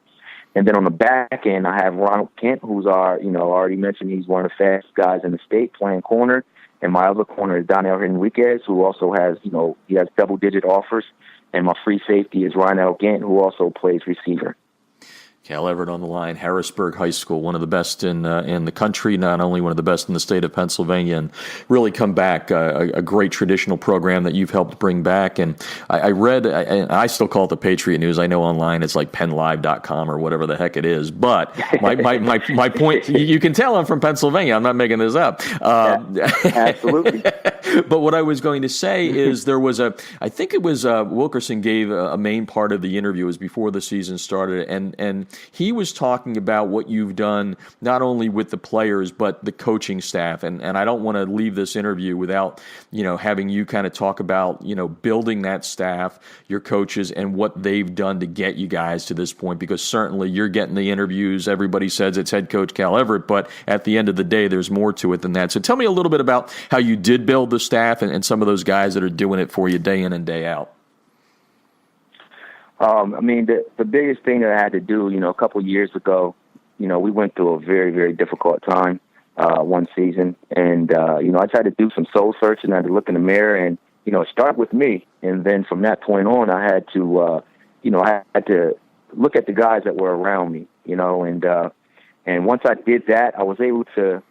And then on the back end, I have Ronald Kent, who's already mentioned he's one of the fastest guys in the state playing corner. And my other corner is Daniel Henriquez, who also has, he has double-digit offers. And my free safety is Rynell Gant, who also plays receiver. Cal Everett on the line, Harrisburg High School, one of the best in the country, not only one of the best in the state of Pennsylvania, and really come back, a great traditional program that you've helped bring back. And I read, and I still call it the Patriot News. I know online it's like PennLive.com or whatever the heck it is. But my point, you can tell I'm from Pennsylvania. I'm not making this up. Absolutely. But what I was going to say is there was I think it was Wilkerson gave a main part of the interview. It was before the season started, and he was talking about what you've done not only with the players but the coaching staff. And I don't want to leave this interview without having you kind of talk about building that staff, your coaches, and what they've done to get you guys to this point. Because certainly you're getting the interviews. Everybody says it's head coach Cal Everett, but at the end of the day, there's more to it than that. So tell me a little bit about how you did build the staff and some of those guys that are doing it for you day in and day out. The biggest thing that I had to do, a couple of years ago, we went through a very, very difficult time one season. And, I tried to do some soul searching. I had to look in the mirror and, start with me. And then from that point on, I had to, I had to look at the guys that were around me, and once I did that, I was able to,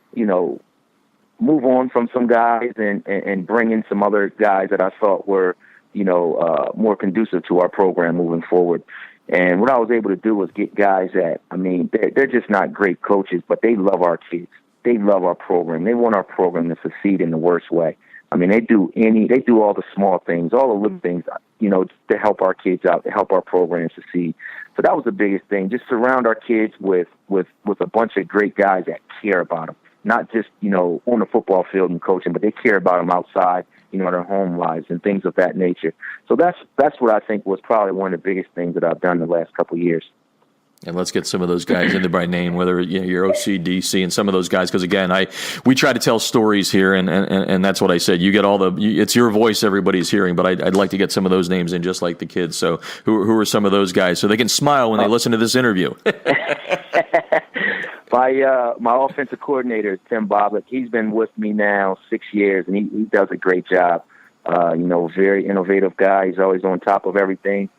move on from some guys and bring in some other guys that I thought were, more conducive to our program moving forward. And what I was able to do was get guys that, they're just not great coaches, but they love our kids. They love our program. They want our program to succeed in the worst way. They do all the small things, all the little things, to help our kids out, to help our program succeed. So that was the biggest thing. Just surround our kids with a bunch of great guys that care about them. Not just, on the football field and coaching, but they care about them outside, their home lives and things of that nature. So that's what I think was probably one of the biggest things that I've done the last couple of years. And let's get some of those guys in there by name, whether you're OC, DC, and some of those guys. Because again, we try to tell stories here, and that's what I said. You get it's your voice everybody's hearing, but I'd like to get some of those names in, just like the kids. So who are some of those guys, so they can smile when they listen to this interview? My offensive coordinator, Tim Boblick, he's been with me now 6 years, and he does a great job. Very innovative guy. He's always on top of everything.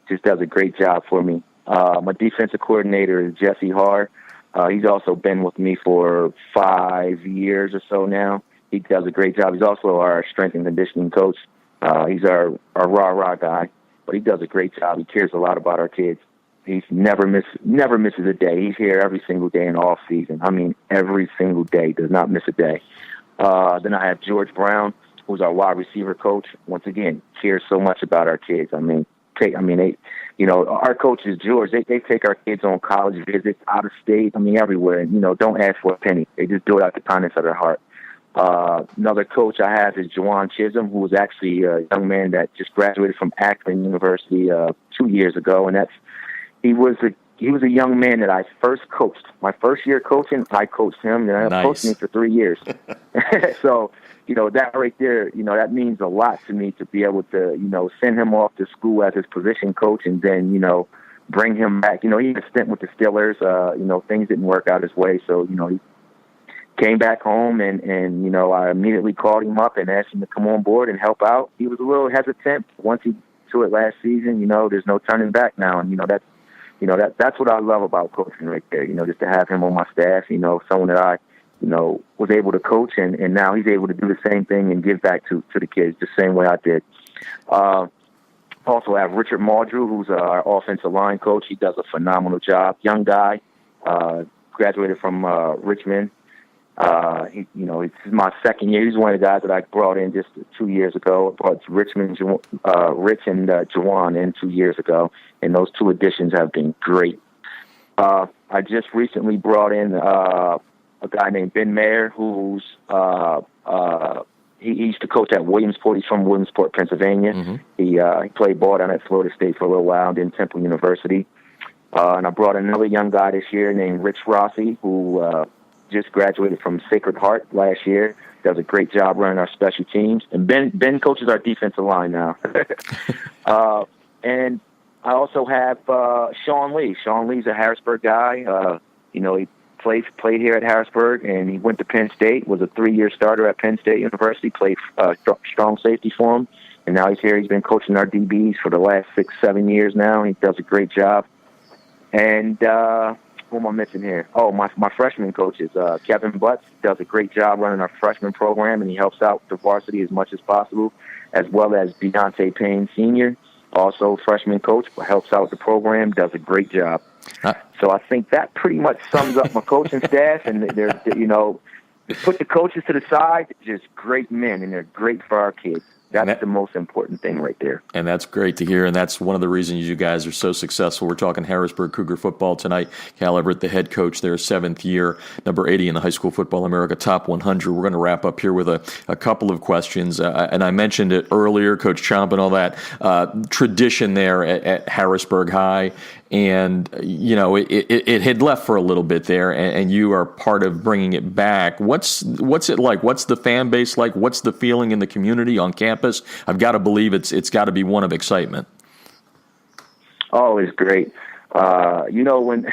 Just does a great job for me. My defensive coordinator is Jesse Haar. He's also been with me for 5 years or so now. He does a great job. He's also our strength and conditioning coach. He's our rah-rah guy, but he does a great job. He cares a lot about our kids. He's never misses a day. He's here every single day in off season. Every single day, does not miss a day. Then I have George Brown, who's our wide receiver coach. Once again, cares so much about our kids. Our coaches, George, they take our kids on college visits out of state. Everywhere. And, don't ask for a penny. They just do it out the kindness of their heart. Another coach I have is Juwan Chisholm, who was actually a young man that just graduated from Akron University 2 years ago, and he was a young man that I first coached. My first year coaching, I coached him, and I coached him for 3 years. So, that right there, that means a lot to me to be able to, send him off to school as his position coach and then, bring him back. He had a stint with the Steelers. Things didn't work out his way. So, he came back home and I immediately called him up and asked him to come on board and help out. He was a little hesitant. Once he to it last season, there's no turning back now. And, that's what I love about coaching right there, just to have him on my staff, someone that I, was able to coach and now he's able to do the same thing and give back to the kids the same way I did. Also have Richard Maldrew, who's our offensive line coach. He does a phenomenal job. Young guy, graduated from Richmond. This is my second year. He's one of the guys that I brought in just 2 years ago. I brought Rich and Juwan in 2 years ago, and those two additions have been great. I just recently brought in a guy named Ben Mayer, who's he used to coach at Williamsport. He's from Williamsport, Pennsylvania. Mm-hmm. He played ball down at Florida State for a little while, and then Temple University. And I brought another young guy this year named Rich Rossi, who just graduated from Sacred Heart last year. Does a great job running our special teams. And Ben coaches our defensive line now. And I also have Sean Lee. Sean Lee's a Harrisburg guy. He played here at Harrisburg, and he went to Penn State, was a 3-year starter at Penn State University, played strong safety for him, and now he's here. He's been coaching our DBs for the last 6-7 years now, and he does a great job. And who am I missing here? Oh, my freshman coach is Kevin Butts. Does a great job running our freshman program, and he helps out the varsity as much as possible, as well as Deontay Payne Sr., also freshman coach, helps out the program, does a great job. So I think that pretty much sums up my coaching staff, and they're put the coaches to the side, just great men, and they're great for our kids. That's the most important thing right there. And that's great to hear, and that's one of the reasons you guys are so successful. We're talking Harrisburg Cougar football tonight. Cal Everett, the head coach there, 7th year, number 80 in the High School Football America Top 100. We're going to wrap up here with a couple of questions. And I mentioned it earlier, Coach Chomp and all that, tradition there at Harrisburg High. And, it had left for a little bit there, and you are part of bringing it back. What's it like? What's the fan base like? What's the feeling in the community on campus? I've got to believe it's got to be one of excitement. Oh, it's great. When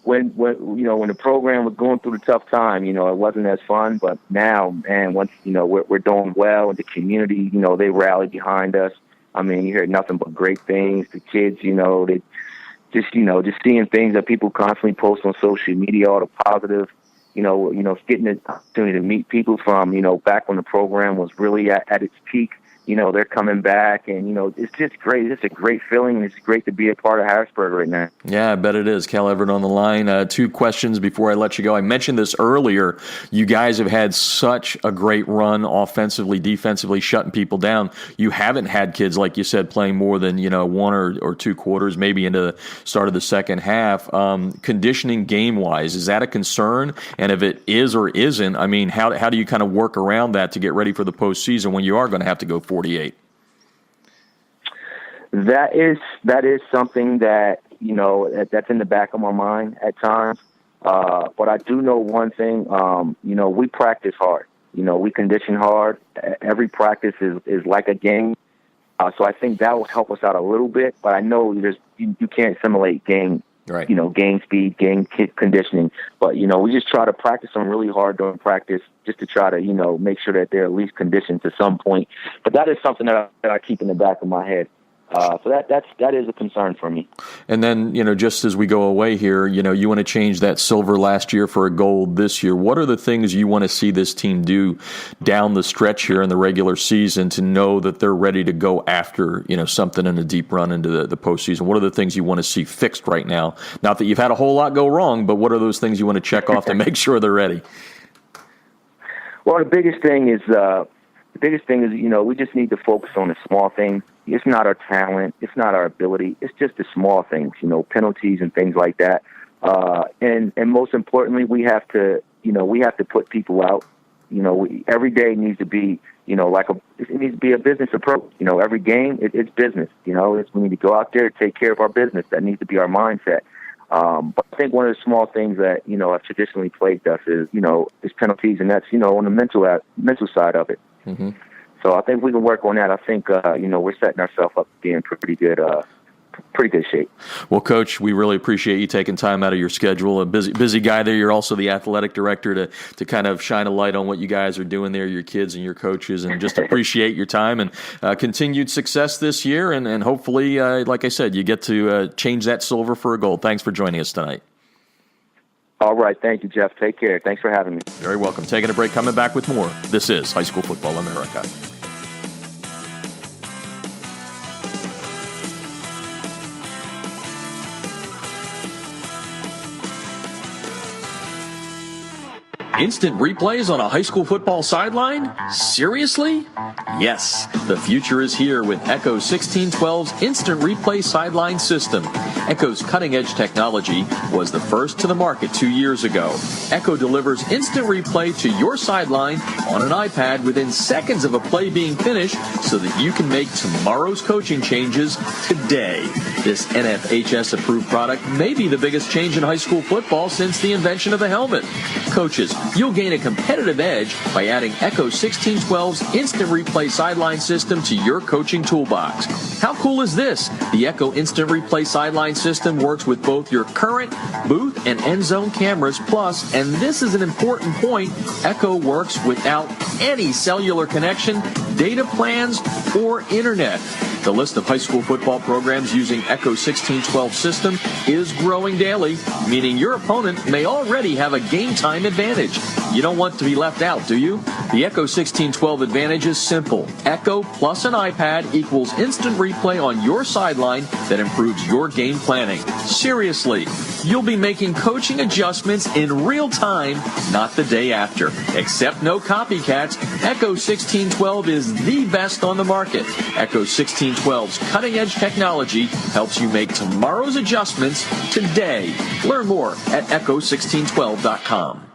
when the program was going through the tough time, it wasn't as fun. But now, man, once we're doing well, and the community, they rallied behind us. I mean, you hear nothing but great things. The kids, they just seeing things that people constantly post on social media, all the positive, getting the opportunity to meet people from, back when the program was really at its peak. They're coming back, and, it's just great. It's a great feeling, and it's great to be a part of Harrisburg right now. Yeah, I bet it is. Cal Everett on the line. 2 questions before I let you go. I mentioned this earlier. You guys have had such a great run offensively, defensively, shutting people down. You haven't had kids, like you said, playing more than, 1 or 2 quarters, maybe into the start of the second half. Conditioning game-wise, is that a concern? And if it is or isn't, I mean, how do you kind of work around that to get ready for the postseason when you are going to have to go 48? That is something that, that's in the back of my mind at times. But I do know one thing, we practice hard. We condition hard. Every practice is like a game. So I think that will help us out a little bit. But I know you can't simulate game, right? Game speed, game conditioning. But, we just try to practice them really hard during practice just to try to, make sure that they're at least conditioned to some point. But that is something that I keep in the back of my head. So that is a concern for me. And then, just as we go away here, you want to change that silver last year for a gold this year. What are the things you want to see this team do down the stretch here in the regular season to know that they're ready to go after, something in a deep run into the postseason? What are the things you want to see fixed right now? Not that you've had a whole lot go wrong, but what are those things you want to check off to make sure they're ready? Well, the biggest thing is, we just need to focus on the small things. It's not our talent. It's not our ability. It's just the small things, penalties and things like that. And most importantly, we have to put people out. Every day needs to be, it needs to be a business approach. Every game, it's business. We need to go out there, take care of our business. That needs to be our mindset. But I think one of the small things that, have traditionally plagued us is penalties, and that's, on the mental side of it. Mm-hmm. So I think we can work on that. I think, we're setting ourselves up to be in pretty good shape. Well, Coach, we really appreciate you taking time out of your schedule. A busy guy there. You're also the athletic director to kind of shine a light on what you guys are doing there, your kids and your coaches, and just appreciate your time and continued success this year. And hopefully, like I said, you get to change that silver for a gold. Thanks for joining us tonight. All right. Thank you, Jeff. Take care. Thanks for having me. Very welcome. Taking a break, coming back with more. This is High School Football America. Instant replays on a high school football sideline? Seriously? Yes, the future is here with Echo 1612's Instant Replay Sideline System. Echo's cutting-edge technology was the first to the market 2 years ago. Echo delivers instant replay to your sideline on an iPad within seconds of a play being finished so that you can make tomorrow's coaching changes today. This NFHS-approved product may be the biggest change in high school football since the invention of the helmet. Coaches, You'll gain a competitive edge by adding Echo 1612's Instant Replay sideline system to your coaching toolbox. How cool is this? The Echo Instant Replay sideline system works with both your current booth and end zone cameras, plus, and this is an important point, Echo works without any cellular connection, data plans, or internet. The list of high school football programs using Echo 1612 system is growing daily, meaning your opponent may already have a game time advantage. You don't want to be left out, do you? The Echo 1612 advantage is simple. Echo plus an iPad equals instant replay on your sideline that improves your game planning. Seriously, you'll be making coaching adjustments in real time, not the day after. Except no copycats, Echo 1612 is the best on the market. Echo 1612's cutting-edge technology helps you make tomorrow's adjustments today. Learn more at echo1612.com.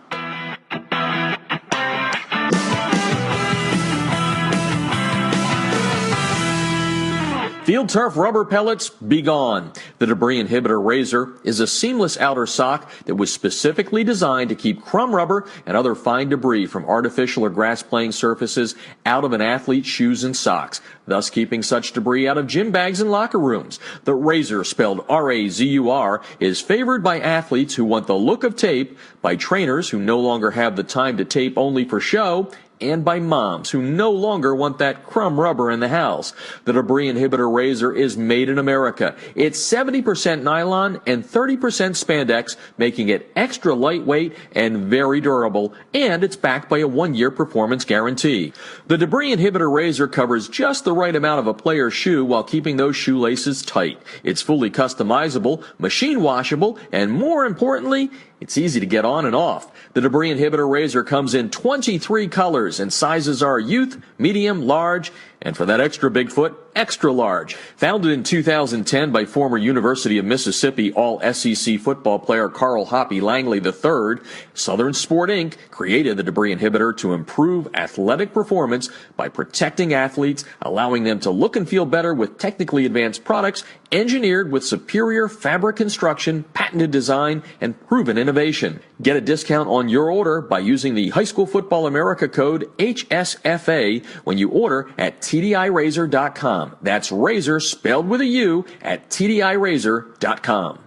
Field turf rubber pellets, be gone. The Debris Inhibitor Razor is a seamless outer sock that was specifically designed to keep crumb rubber and other fine debris from artificial or grass playing surfaces out of an athlete's shoes and socks, thus keeping such debris out of gym bags and locker rooms. The Razor, spelled R-A-Z-U-R, is favored by athletes who want the look of tape, by trainers who no longer have the time to tape only for show, and by moms who no longer want that crumb rubber in the house. The Debris Inhibitor Razor is made in America. It's 70% nylon and 30% spandex, making it extra lightweight and very durable, and it's backed by a 1-year performance guarantee. The Debris Inhibitor Razor covers just the right amount of a player's shoe while keeping those shoelaces tight. It's fully customizable, machine washable, and more importantly, it's easy to get on and off. The Debris Inhibitor Razor comes in 23 colors, and sizes are youth, medium, large, and for that extra big foot, extra large. Founded in 2010 by former University of Mississippi All-SEC football player Carl Hoppy Langley III, Southern Sport Inc. created the Debris Inhibitor to improve athletic performance by protecting athletes, allowing them to look and feel better with technically advanced products engineered with superior fabric construction, patented design, and proven innovation. Get a discount on your order by using the High School Football America code HSFA when you order at TDIRazor.com. That's razor spelled with a U at TDIRazor.com.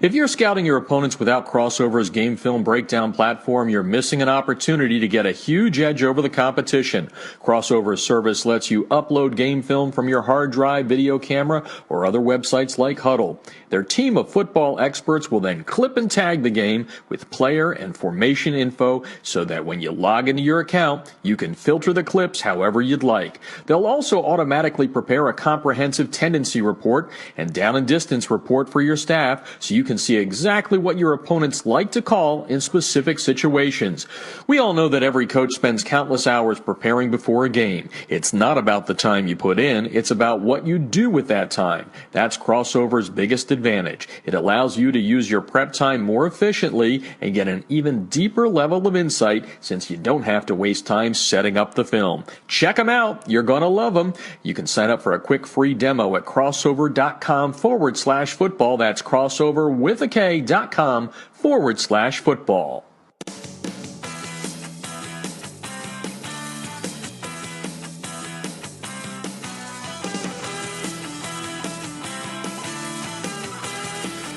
If you're scouting your opponents without Crossover's game film breakdown platform, you're missing an opportunity to get a huge edge over the competition. Crossover's service lets you upload game film from your hard drive, video camera, or other websites like Huddle. Their team of football experts will then clip and tag the game with player and formation info so that when you log into your account, you can filter the clips however you'd like. They'll also automatically prepare a comprehensive tendency report and down and distance report for your staff so you can see exactly what your opponents like to call in specific situations. We all know that every coach spends countless hours preparing before a game. It's not about the time you put in, it's about what you do with that time. That's Crossover's biggest advantage. It allows you to use your prep time more efficiently and get an even deeper level of insight since you don't have to waste time setting up the film. Check them out. You're going to love them. You can sign up for a quick free demo at crossover.com/football. That's crossover.com/football.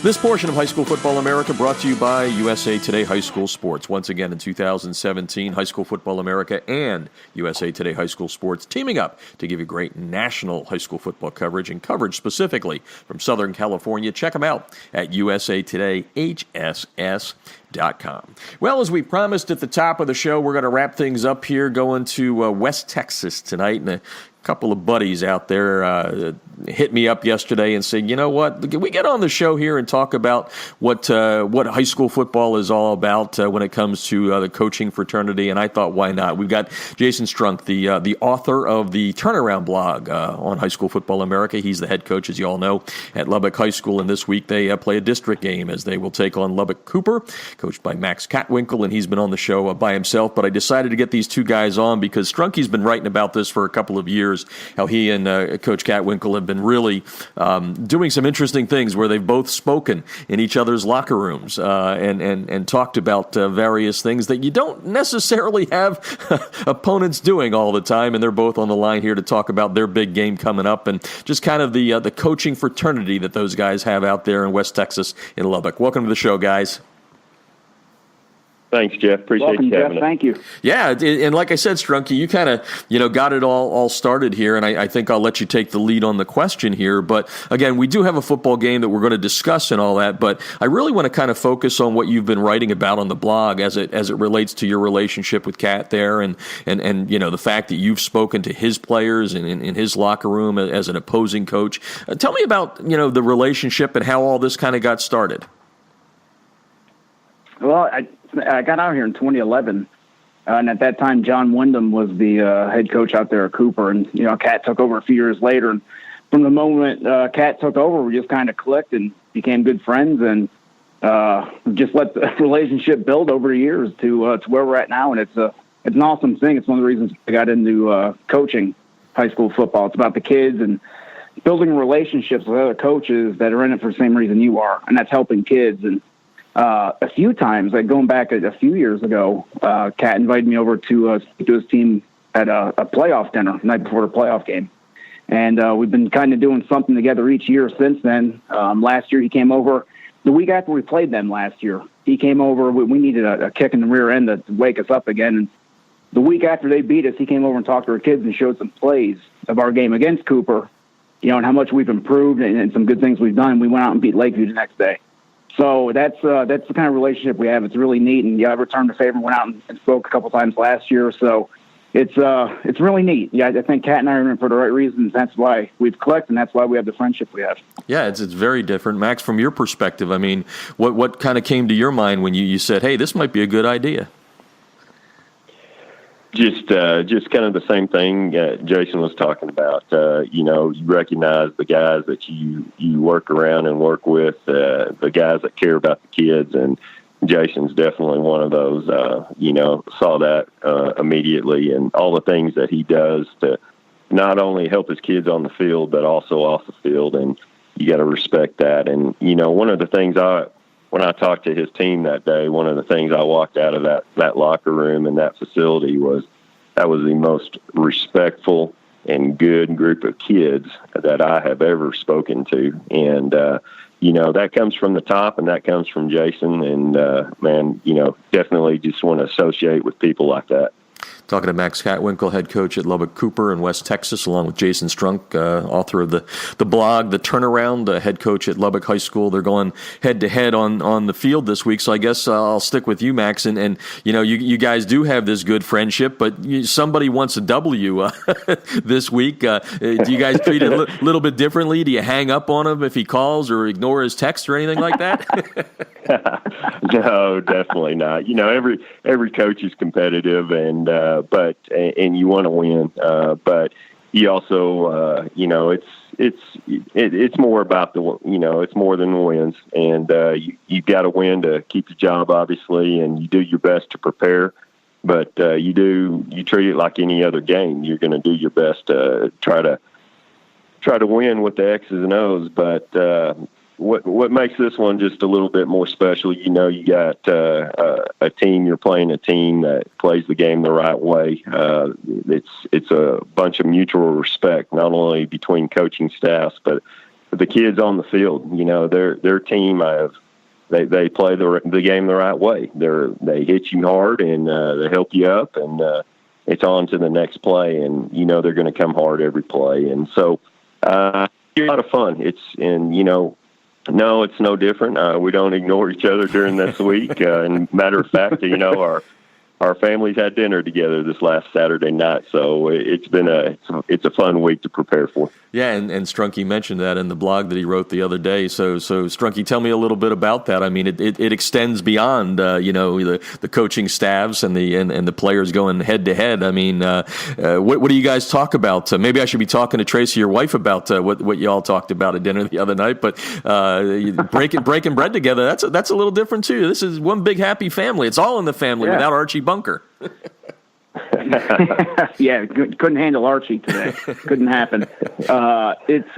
This portion of High School Football America brought to you by USA Today High School Sports. Once again in 2017, High School Football America and USA Today High School Sports teaming up to give you great national high school football coverage and coverage specifically from Southern California. Check them out at usatodayhss.com. Well, as we promised at the top of the show, we're going to wrap things up here going to West Texas tonight. And a couple of buddies out there hit me up yesterday and said, you know what, can we get on the show here and talk about what high school football is all about when it comes to the coaching fraternity? And I thought, why not? We've got Jason Strunk, the author of the Turnaround blog on High School Football America. He's the head coach, as you all know, at Lubbock High School. And this week they play a district game as they will take on Lubbock Cooper, coached by Max Kattwinkel, and he's been on the show by himself. But I decided to get these two guys on because Strunky's been writing about this for a couple of years. years, how he and Coach Kattwinkel have been really doing some interesting things where they've both spoken in each other's locker rooms and talked about various things that you don't necessarily have opponents doing all the time, and they're both on the line here to talk about their big game coming up and just kind of the coaching fraternity that those guys have out there in West Texas in Lubbock. Welcome to the show, guys. Thanks, Jeff. Appreciate you having us. Thank you. Yeah, and like I said, Strunky, you kind of got it all started here, and I think I'll let you take the lead on the question here. But again, we do have a football game that we're going to discuss and all that, but I really want to kind of focus on what you've been writing about on the blog as it relates to your relationship with Cat there, and the fact that you've spoken to his players in his locker room as an opposing coach. Tell me about the relationship and how all this kind of got started. Well, I got out here in 2011, and at that time, John Wyndham was the head coach out there at Cooper, and Cat took over a few years later. And from the moment Cat took over, we just kind of clicked and became good friends, and just let the relationship build over the years to where we're at now. And it's an awesome thing. It's one of the reasons I got into coaching high school football. It's about the kids and building relationships with other coaches that are in it for the same reason you are, and that's helping kids. And a few times, like going back a few years ago, Cat invited me over to speak to his team at a playoff dinner the night before the playoff game. And we've been kind of doing something together each year since then. Last year, he came over the week after we played them last year. He came over. We needed a kick in the rear end to wake us up again. And the week after they beat us, he came over and talked to our kids and showed some plays of our game against Cooper, and how much we've improved and some good things we've done. We went out and beat Lakeview the next day. So that's the kind of relationship we have. It's really neat, and I returned the favor and went out and spoke a couple times last year. So it's really neat. Yeah, I think Cat and I are in it for the right reasons. That's why we've clicked, and that's why we have the friendship we have. Yeah, it's very different. Max, from your perspective, I mean, what kind of came to your mind when you said, hey, this might be a good idea? Just kind of the same thing Jason was talking about. You recognize the guys that you work around and work with, the guys that care about the kids, and Jason's definitely one of those. Saw that immediately, and all the things that he does to not only help his kids on the field but also off the field, and you got to respect that. And one of the things when I talked to his team that day, one of the things I walked out of that locker room and that facility was that was the most respectful and good group of kids that I have ever spoken to. And, that comes from the top, and that comes from Jason. And, definitely just want to associate with people like that. Talking to Max Kattwinkel, head coach at Lubbock Cooper in West Texas, along with Jason Strunk, author of the blog, The Turnaround, head coach at Lubbock High School. They're going head-to-head on the field this week, so I guess I'll stick with you, Max. And you guys do have this good friendship, but somebody wants a W this week. Do you guys treat it a little bit differently? Do you hang up on him if he calls or ignore his text or anything like that? No, definitely not. Every coach is competitive, and you want to win, but you also, it's more about it's more than wins, and you got to win to keep your job, obviously, and you do your best to prepare, but you treat it like any other game. You're going to do your best to try to win with the X's and O's, but what makes this one just a little bit more special, you got a team, you're playing a team that plays the game the right way. It's a bunch of mutual respect, not only between coaching staffs, but the kids on the field. Their team, they play the game the right way. They hit you hard, and they help you up, and it's on to the next play, and they're going to come hard every play. And so it's a lot of fun. No, it's no different. We don't ignore each other during this week. And matter of fact, our families had dinner together this last Saturday night, so it's a fun week to prepare for. Yeah, and Strunky mentioned that in the blog that he wrote the other day. So Strunky, tell me a little bit about that. I mean, it extends beyond the coaching staffs and the players going head to head. I mean, what do you guys talk about? Maybe I should be talking to Tracy, your wife, about what you all talked about at dinner the other night. But breaking bread together, that's a little different too. This is one big happy family. It's all in the family without Archie Bunker. Yeah, couldn't handle Archie today. Couldn't happen. It's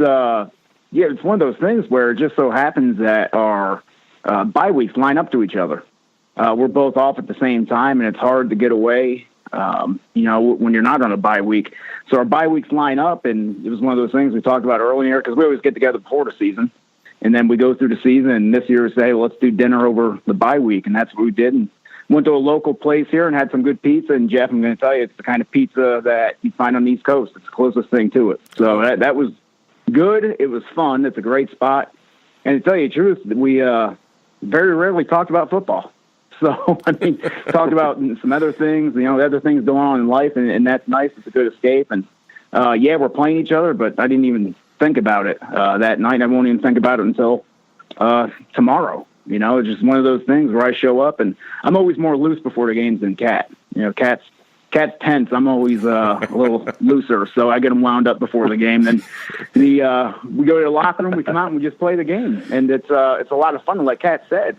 one of those things where it just so happens that our bye weeks line up to each other. We're both off at the same time, and it's hard to get away, when you're not on a bye week. So our bye weeks line up, and it was one of those things we talked about earlier, because we always get together before the season, and then we go through the season, and this year we say, well, let's do dinner over the bye week, and that's what we did. And went to a local place here and had some good pizza. And, Jeff, I'm going to tell you, it's the kind of pizza that you find on the East Coast. It's the closest thing to it. So that was good. It was fun. It's a great spot. And to tell you the truth, we very rarely talked about football. So, I mean, talked about some other things, other things going on in life, and that's nice. It's a good escape. And, we're playing each other, but I didn't even think about it that night. I won't even think about it until tomorrow. It's just one of those things where I show up, and I'm always more loose before the games than Cat. Cat's tense. I'm always a little looser, so I get him wound up before the game. Then we go to the locker room, we come out, and we just play the game, and it's a lot of fun. Like Cat said,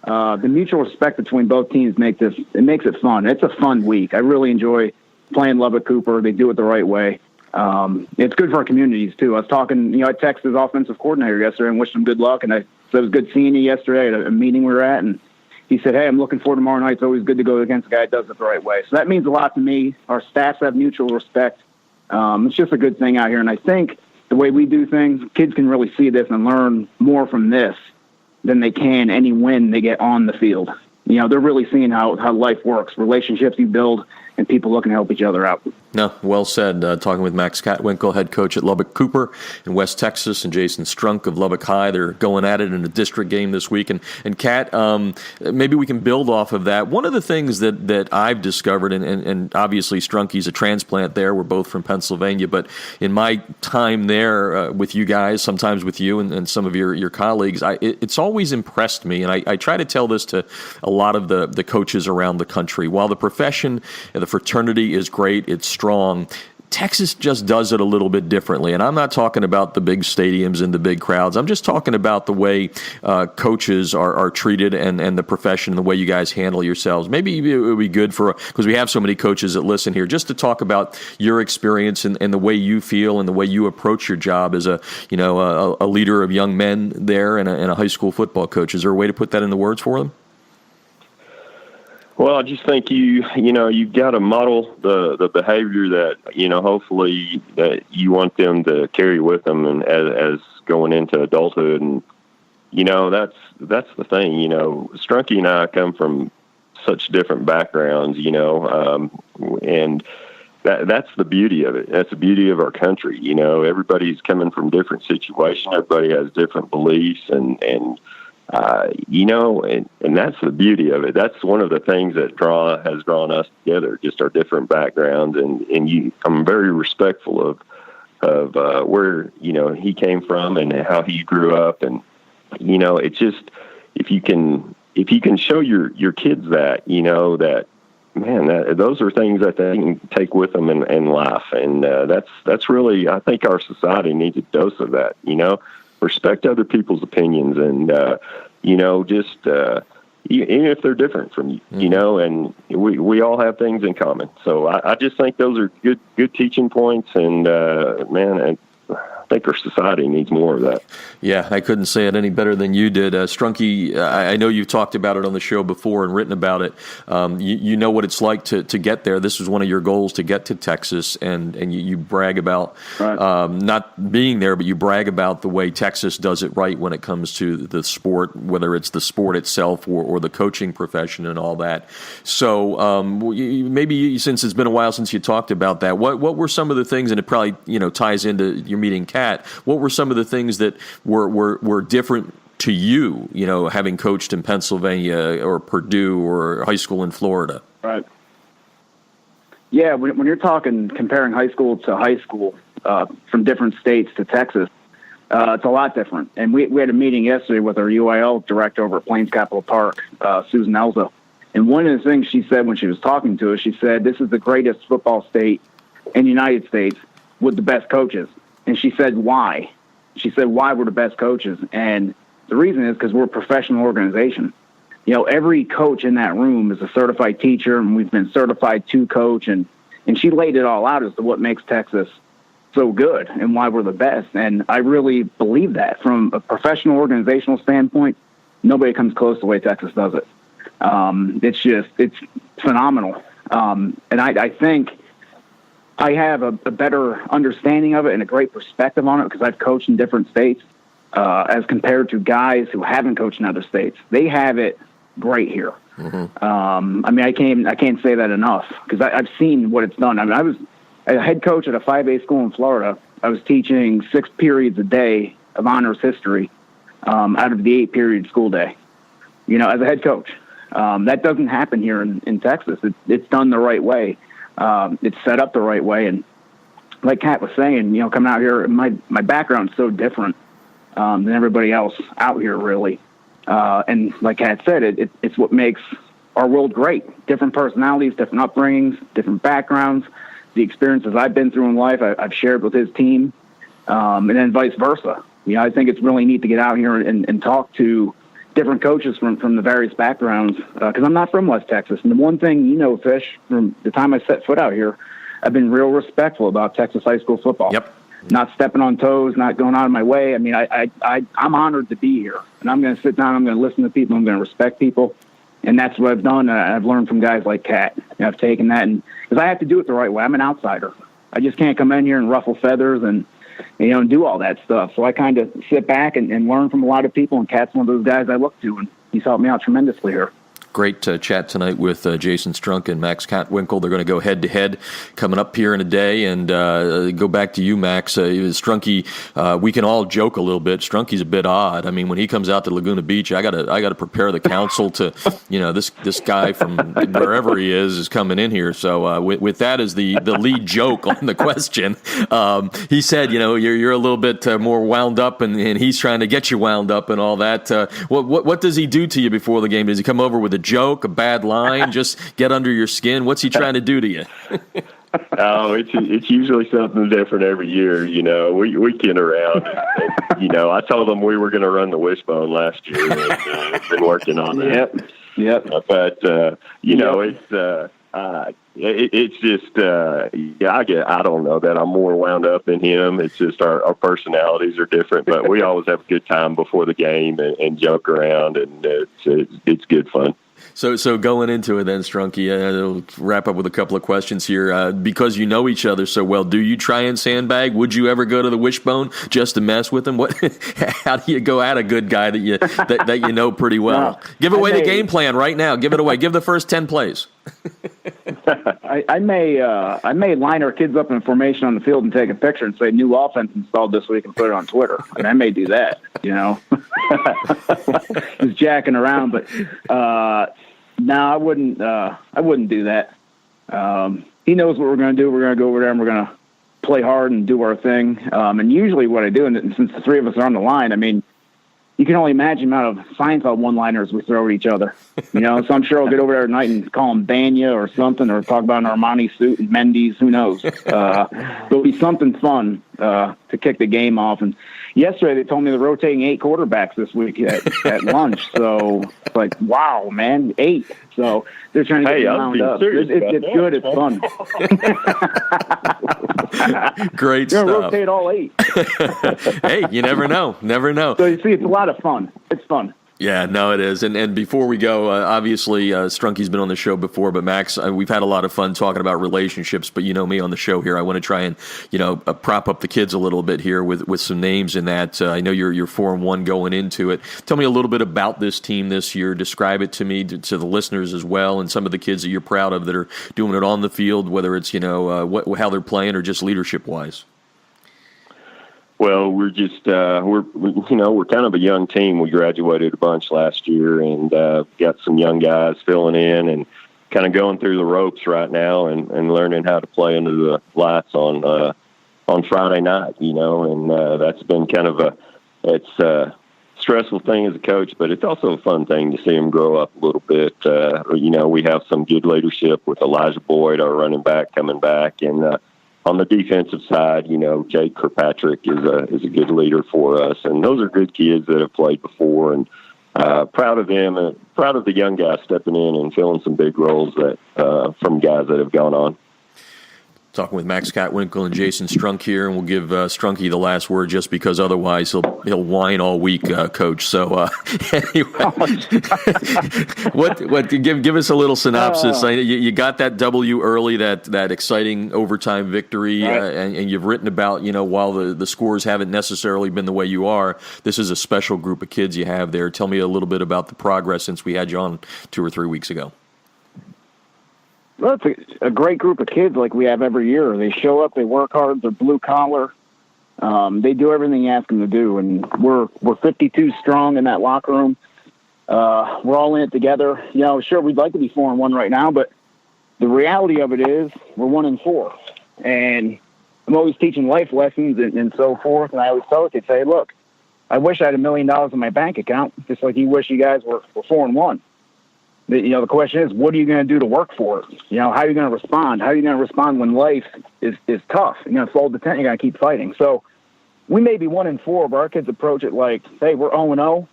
the mutual respect between both teams makes it fun. It's a fun week. I really enjoy playing Lubbock Cooper. They do it the right way. It's good for our communities too. I was talking, I texted his offensive coordinator yesterday and wished him good luck, and I said it was good seeing you yesterday at a meeting we were at, and he said, hey, I'm looking forward to tomorrow night. It's always good to go against a guy that does it the right way. So that means a lot to me. Our staffs have mutual respect. It's just a good thing out here. And I think the way we do things, kids can really see this and learn more from this than they can any win they get on the field. They're really seeing how life works, relationships you build, and people looking to help each other out. No, well said. Talking with Max Kattwinkel, head coach at Lubbock Cooper in West Texas, and Jason Strunk of Lubbock High. They're going at it in a district game this week. And Kat, maybe we can build off of that. One of the things that I've discovered, and obviously Strunky's a transplant there. We're both from Pennsylvania. But in my time there with you guys, sometimes with you and some of your colleagues, it's always impressed me. And I try to tell this to a lot of the coaches around the country. While the profession and the fraternity is great, it's strong, Texas just does it a little bit differently. And I'm not talking about the big stadiums and the big crowds. I'm just talking about the way coaches are treated and the profession, the way you guys handle yourselves. Maybe it would be good because we have so many coaches that listen here, just to talk about your experience and the way you feel and the way you approach your job as a leader of young men there and a high school football coach. Is there a way to put that into words for them? Well, I just think you've got to model the behavior that, hopefully that you want them to carry with them and as going into adulthood. And, that's the thing, Strunky and I come from such different backgrounds, and that's the beauty of it. That's the beauty of our country. Everybody's coming from different situations. Everybody has different beliefs and that's the beauty of it. That's one of the things that has drawn us together, just our different backgrounds. I'm very respectful of where, he came from and how he grew up. And, it's just, if you can show your kids that, that, man, those are things that they can take with them in life. And that's really, I think our society needs a dose of that, respect other people's opinions and, even if they're different from you, and we all have things in common. So I just think those are good teaching points. And, I think our society needs more of that. Yeah, I couldn't say it any better than you did. Strunky, I know you've talked about it on the show before and written about it. You know what it's like to get there. This was one of your goals, to get to Texas, and you brag about not being there, but you brag about the way Texas does it right when it comes to the sport, whether it's the sport itself or the coaching profession and all that. So maybe since it's been a while since you talked about that, what were some of the things, and it probably ties into your meeting Cat, what were some of the things that were different to you, having coached in Pennsylvania or Purdue or high school in Florida? Right. Yeah, when you're comparing high school to high school from different states to Texas, it's a lot different. And we had a meeting yesterday with our UIL director over at Plains Capital Park, Susan Elza. And one of the things she said when she was talking to us, she said, this is the greatest football state in the United States with the best coaches. And she said, why? She said, why we're the best coaches? And the reason is because we're a professional organization. Every coach in that room is a certified teacher, and we've been certified to coach. And, And she laid it all out as to what makes Texas so good and why we're the best. And I really believe that from a professional organizational standpoint, nobody comes close to the way Texas does it. It's phenomenal. And I think I have a better understanding of it and a great perspective on it because I've coached in different states as compared to guys who haven't coached in other states. They have it great here. Mm-hmm. I mean, I can't say that enough because I've seen what it's done. I mean, I was a head coach at a 5A school in Florida. I was teaching 6 periods a day of honors history out of the 8-period school day, as a head coach. That doesn't happen here in Texas. It's done the right way. It's set up the right way. And like Kat was saying, coming out here, my background's so different than everybody else out here, really. And like Kat said, it's what makes our world great. Different personalities, different upbringings, different backgrounds. The experiences I've been through in life, I've shared with his team, and then vice versa. I think it's really neat to get out here and talk to different coaches from the various backgrounds, because I'm not from West Texas. And the one thing, Fish, from the time I set foot out here, I've been real respectful about Texas high school football. Yep. Not stepping on toes, not going out of my way. I mean, I'm honored to be here, and I'm going to sit down, I'm going to listen to people, I'm going to respect people, and that's what I've done. I've learned from guys like Kat. I've taken that, and because I have to do it the right way. I'm an outsider. I just can't come in here and ruffle feathers and do all that stuff. So I kind of sit back and learn from a lot of people, and Kat's one of those guys I look to, and he's helped me out tremendously here. Great chat tonight with Jason Strunk and Max Kattwinkel. They're going to go head-to-head coming up here in a day. And go back to you, Max. Strunky, we can all joke a little bit. Strunky's a bit odd. I mean, when he comes out to Laguna Beach, I gotta prepare the council to, this guy from wherever he is coming in here. So with that as the lead joke on the question, he said, you're a little bit more wound up, and he's trying to get you wound up and all that. What does he do to you before the game? Does he come over with a joke, a bad line, just get under your skin? What's he trying to do to you? Oh, it's usually something different every year. We kid around. And, I told them we were going to run the wishbone last year, and been working on that. Yep. But it's just I don't know that I'm more wound up than him. It's just our personalities are different, but we always have a good time before the game and joke around, and it's good fun. So going into it then, Strunky, I'll wrap up with a couple of questions here. Because you know each other so well, do you try and sandbag? Would you ever go to the wishbone just to mess with him? How do you go at a good guy that you know pretty well? No, Give away the game plan right now. Give it away. Give the first 10 plays. I may line our kids up in formation on the field and take a picture and say new offense installed this week and put it on Twitter. I may do that, just jacking around, but no, I wouldn't do that. He knows what we're going to do. We're going to go over there and we're going to play hard and do our thing. And usually what I do, and since the three of us are on the line, I mean, you can only imagine the amount of Seinfeld one-liners we throw at each other. So I'm sure I'll get over there tonight and call him Banya or something, or talk about an Armani suit and Mendy's, who knows. There'll be something fun to kick the game off. And yesterday they told me they're rotating 8 quarterbacks this week at lunch. So it's like, wow, man, 8. So they're trying to get me wound up. It's good. It's fun. Great You're stuff. going to rotate all 8. Hey, you never know. Never know. So you see, it's a lot of fun. It's fun. Yeah, no, it is. And before we go, obviously, Strunky's been on the show before, but Max, we've had a lot of fun talking about relationships, but you know me on the show here. I want to try and, prop up the kids a little bit here with some names in that. I know you're 4-1 going into it. Tell me a little bit about this team this year. Describe it to me, to the listeners as well, and some of the kids that you're proud of that are doing it on the field, whether it's, how they're playing or just leadership-wise. Well, we're just we're kind of a young team. We graduated a bunch last year, and got some young guys filling in and kind of going through the ropes right now and learning how to play under the lights on Friday night. And that's been kind of it's a stressful thing as a coach, but it's also a fun thing to see them grow up a little bit. We have some good leadership with Elijah Boyd, our running back, coming back, and on the defensive side, Jake Kirkpatrick is a good leader for us, and those are good kids that have played before, and proud of them, and proud of the young guys stepping in and filling some big roles that from guys that have gone on. Talking with Max Kattwinkel and Jason Strunk here, and we'll give Strunky the last word just because otherwise he'll whine all week, Coach. So anyway, give us a little synopsis. You got that W early, that exciting overtime victory, right. And you've written about, while the scores haven't necessarily been the way you are, this is a special group of kids you have there. Tell me a little bit about the progress since we had you on 2 or 3 weeks ago. Well, it's a great group of kids like we have every year. They show up, they work hard, they're blue collar. They do everything you ask them to do, and we're 52 strong in that locker room. We're all in it together. Sure, we'd like to be 4-1 right now, but the reality of it is we're 1-4. And I'm always teaching life lessons and so forth, and I always tell the kids, say, look, I wish I had $1 million in my bank account, just like you wish you guys were 4-1. The question is, what are you going to do to work for it? How are you going to respond? How are you going to respond when life is tough? You're going to fold the tent, you're going to keep fighting. So we may be 1-4, but our kids approach it like, hey, we're 0-0.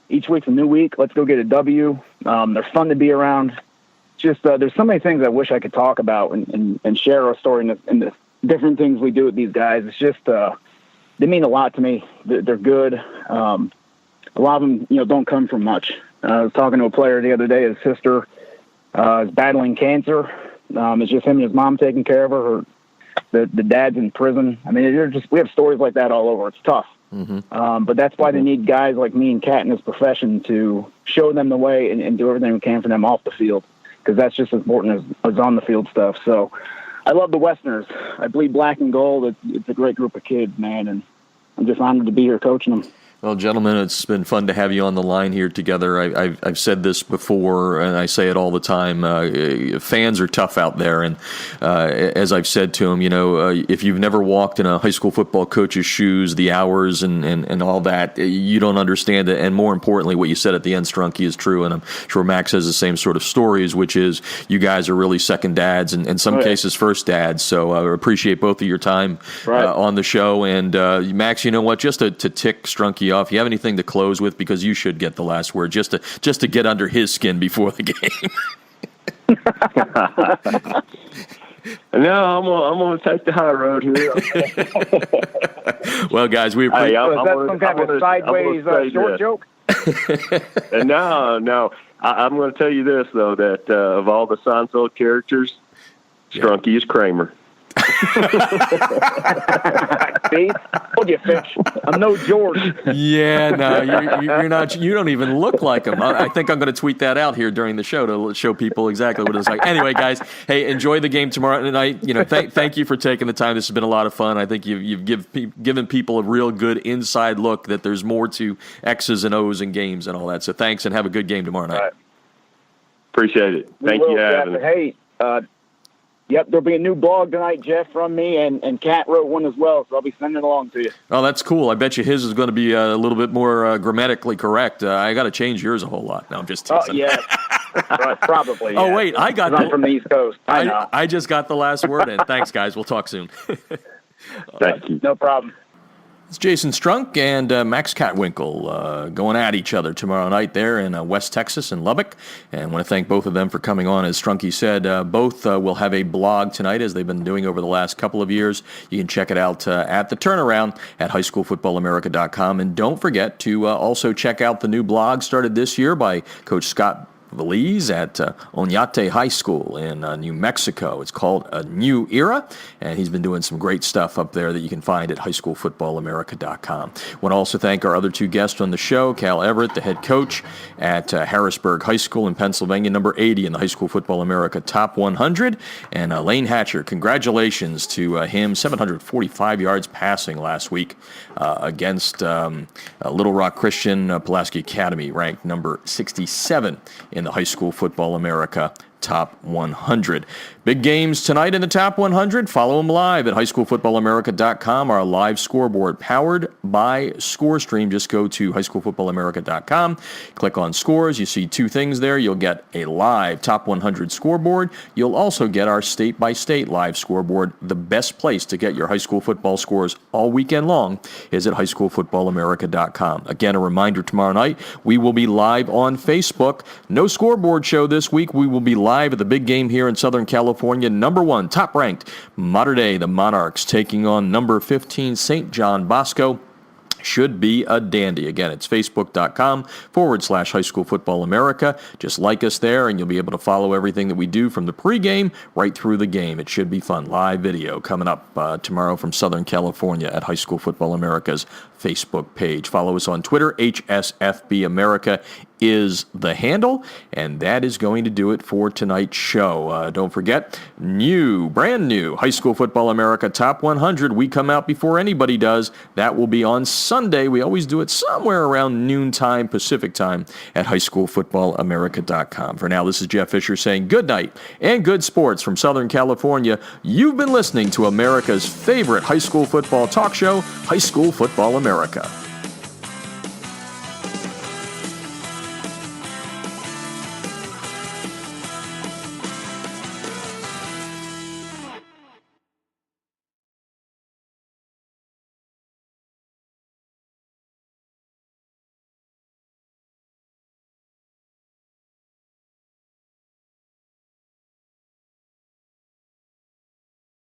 Each week's a new week. Let's go get a W. They're fun to be around. Just there's so many things I wish I could talk about and share our story and the different things we do with these guys. It's just they mean a lot to me. They're good. A lot of them, don't come from much. I was talking to a player the other day. His sister is battling cancer. It's just him and his mom taking care of her. The dad's in prison. I mean, we have stories like that all over. It's tough. Mm-hmm. But that's why they need guys like me and Kat in this profession to show them the way and do everything we can for them off the field, because that's just as important as on the field stuff. So I love the Westerners. I bleed black and gold. It's a great group of kids, man, and I'm just honored to be here coaching them. Well, gentlemen, it's been fun to have you on the line here together. I've said this before, and I say it all the time. Fans are tough out there, and as I've said to them, if you've never walked in a high school football coach's shoes, the hours and all that, you don't understand it. And more importantly, what you said at the end, Strunky, is true, and I'm sure Max has the same sort of stories, which is you guys are really second dads, and in some cases first dads. So I appreciate both of your time on the show. And Max, you know what? Just to tick Strunky off, you have anything to close with, because you should get the last word, just to get under his skin before the game. No, I'm gonna take the high road here. Well, guys, we appreciate. Is that some kind of sideways short joke? No. I'm going to tell you this though, that of all the Seinfeld characters, Strunky is Kramer. See? Told you, Fish. I'm no George. Yeah, no, you're not. You don't even look like him. I think I'm going to tweet that out here during the show to show people exactly what it's like. Anyway, guys, hey, enjoy the game tomorrow night. Thank you for taking the time. This has been a lot of fun. I think you've given people a real good inside look that there's more to X's and O's and games and all that. So thanks, and have a good game tomorrow night. Right. Appreciate it. Thank you, Evan. Hey. Yep, there'll be a new blog tonight, Jeff, from me, and Kat wrote one as well, so I'll be sending it along to you. Oh, that's cool. I bet you his is going to be a little bit more grammatically correct. I got to change yours a whole lot. No, I'm just teasing. Oh, yeah. Right, probably. Oh, yeah. wait, I'm from the East Coast. I just got the last word in. Thanks, guys. We'll talk soon. Thank you. No problem. It's Jason Strunk and Max Kattwinkel going at each other tomorrow night there in West Texas in Lubbock. And I want to thank both of them for coming on. As Strunky said, both will have a blog tonight, as they've been doing over the last couple of years. You can check it out at the turnaround at highschoolfootballamerica.com. And don't forget to also check out the new blog started this year by Coach Scott Valise at Oñate High School in New Mexico. It's called A New Era, and he's been doing some great stuff up there that you can find at highschoolfootballamerica.com. I want to also thank our other two guests on the show, Cal Everett, the head coach at Harrisburg High School in Pennsylvania, number 80 in the High School Football America Top 100, and Layne Hatcher. Congratulations to him, 745 yards passing last week against Little Rock Christian Pulaski Academy, ranked number 67 in the High School Football America Top 100. Big games tonight in the Top 100. Follow them live at highschoolfootballamerica.com, our live scoreboard powered by ScoreStream. Just go to highschoolfootballamerica.com, click on scores. You see two things there. You'll get a live Top 100 scoreboard. You'll also get our state-by-state live scoreboard. The best place to get your high school football scores all weekend long is at highschoolfootballamerica.com. Again, a reminder, tomorrow night we will be live on Facebook. No scoreboard show this week. We will be live at the big game here in Southern California California, number 1, top-ranked Mater Dei, the Monarchs, taking on number 15, St. John Bosco. Should be a dandy. Again, it's facebook.com/High School Football America. Just like us there, and you'll be able to follow everything that we do from the pregame right through the game. It should be fun. Live video coming up tomorrow from Southern California at High School Football America's Facebook page. Follow us on Twitter. HSFB America is the handle, and that is going to do it for tonight's show. Don't forget, brand new High School Football America Top 100. We come out before anybody does. That will be on Sunday. We always do it somewhere around noontime Pacific time at highschoolfootballamerica.com. For now, this is Jeff Fisher saying good night and good sports from Southern California. You've been listening to America's favorite high school football talk show, High School Football America.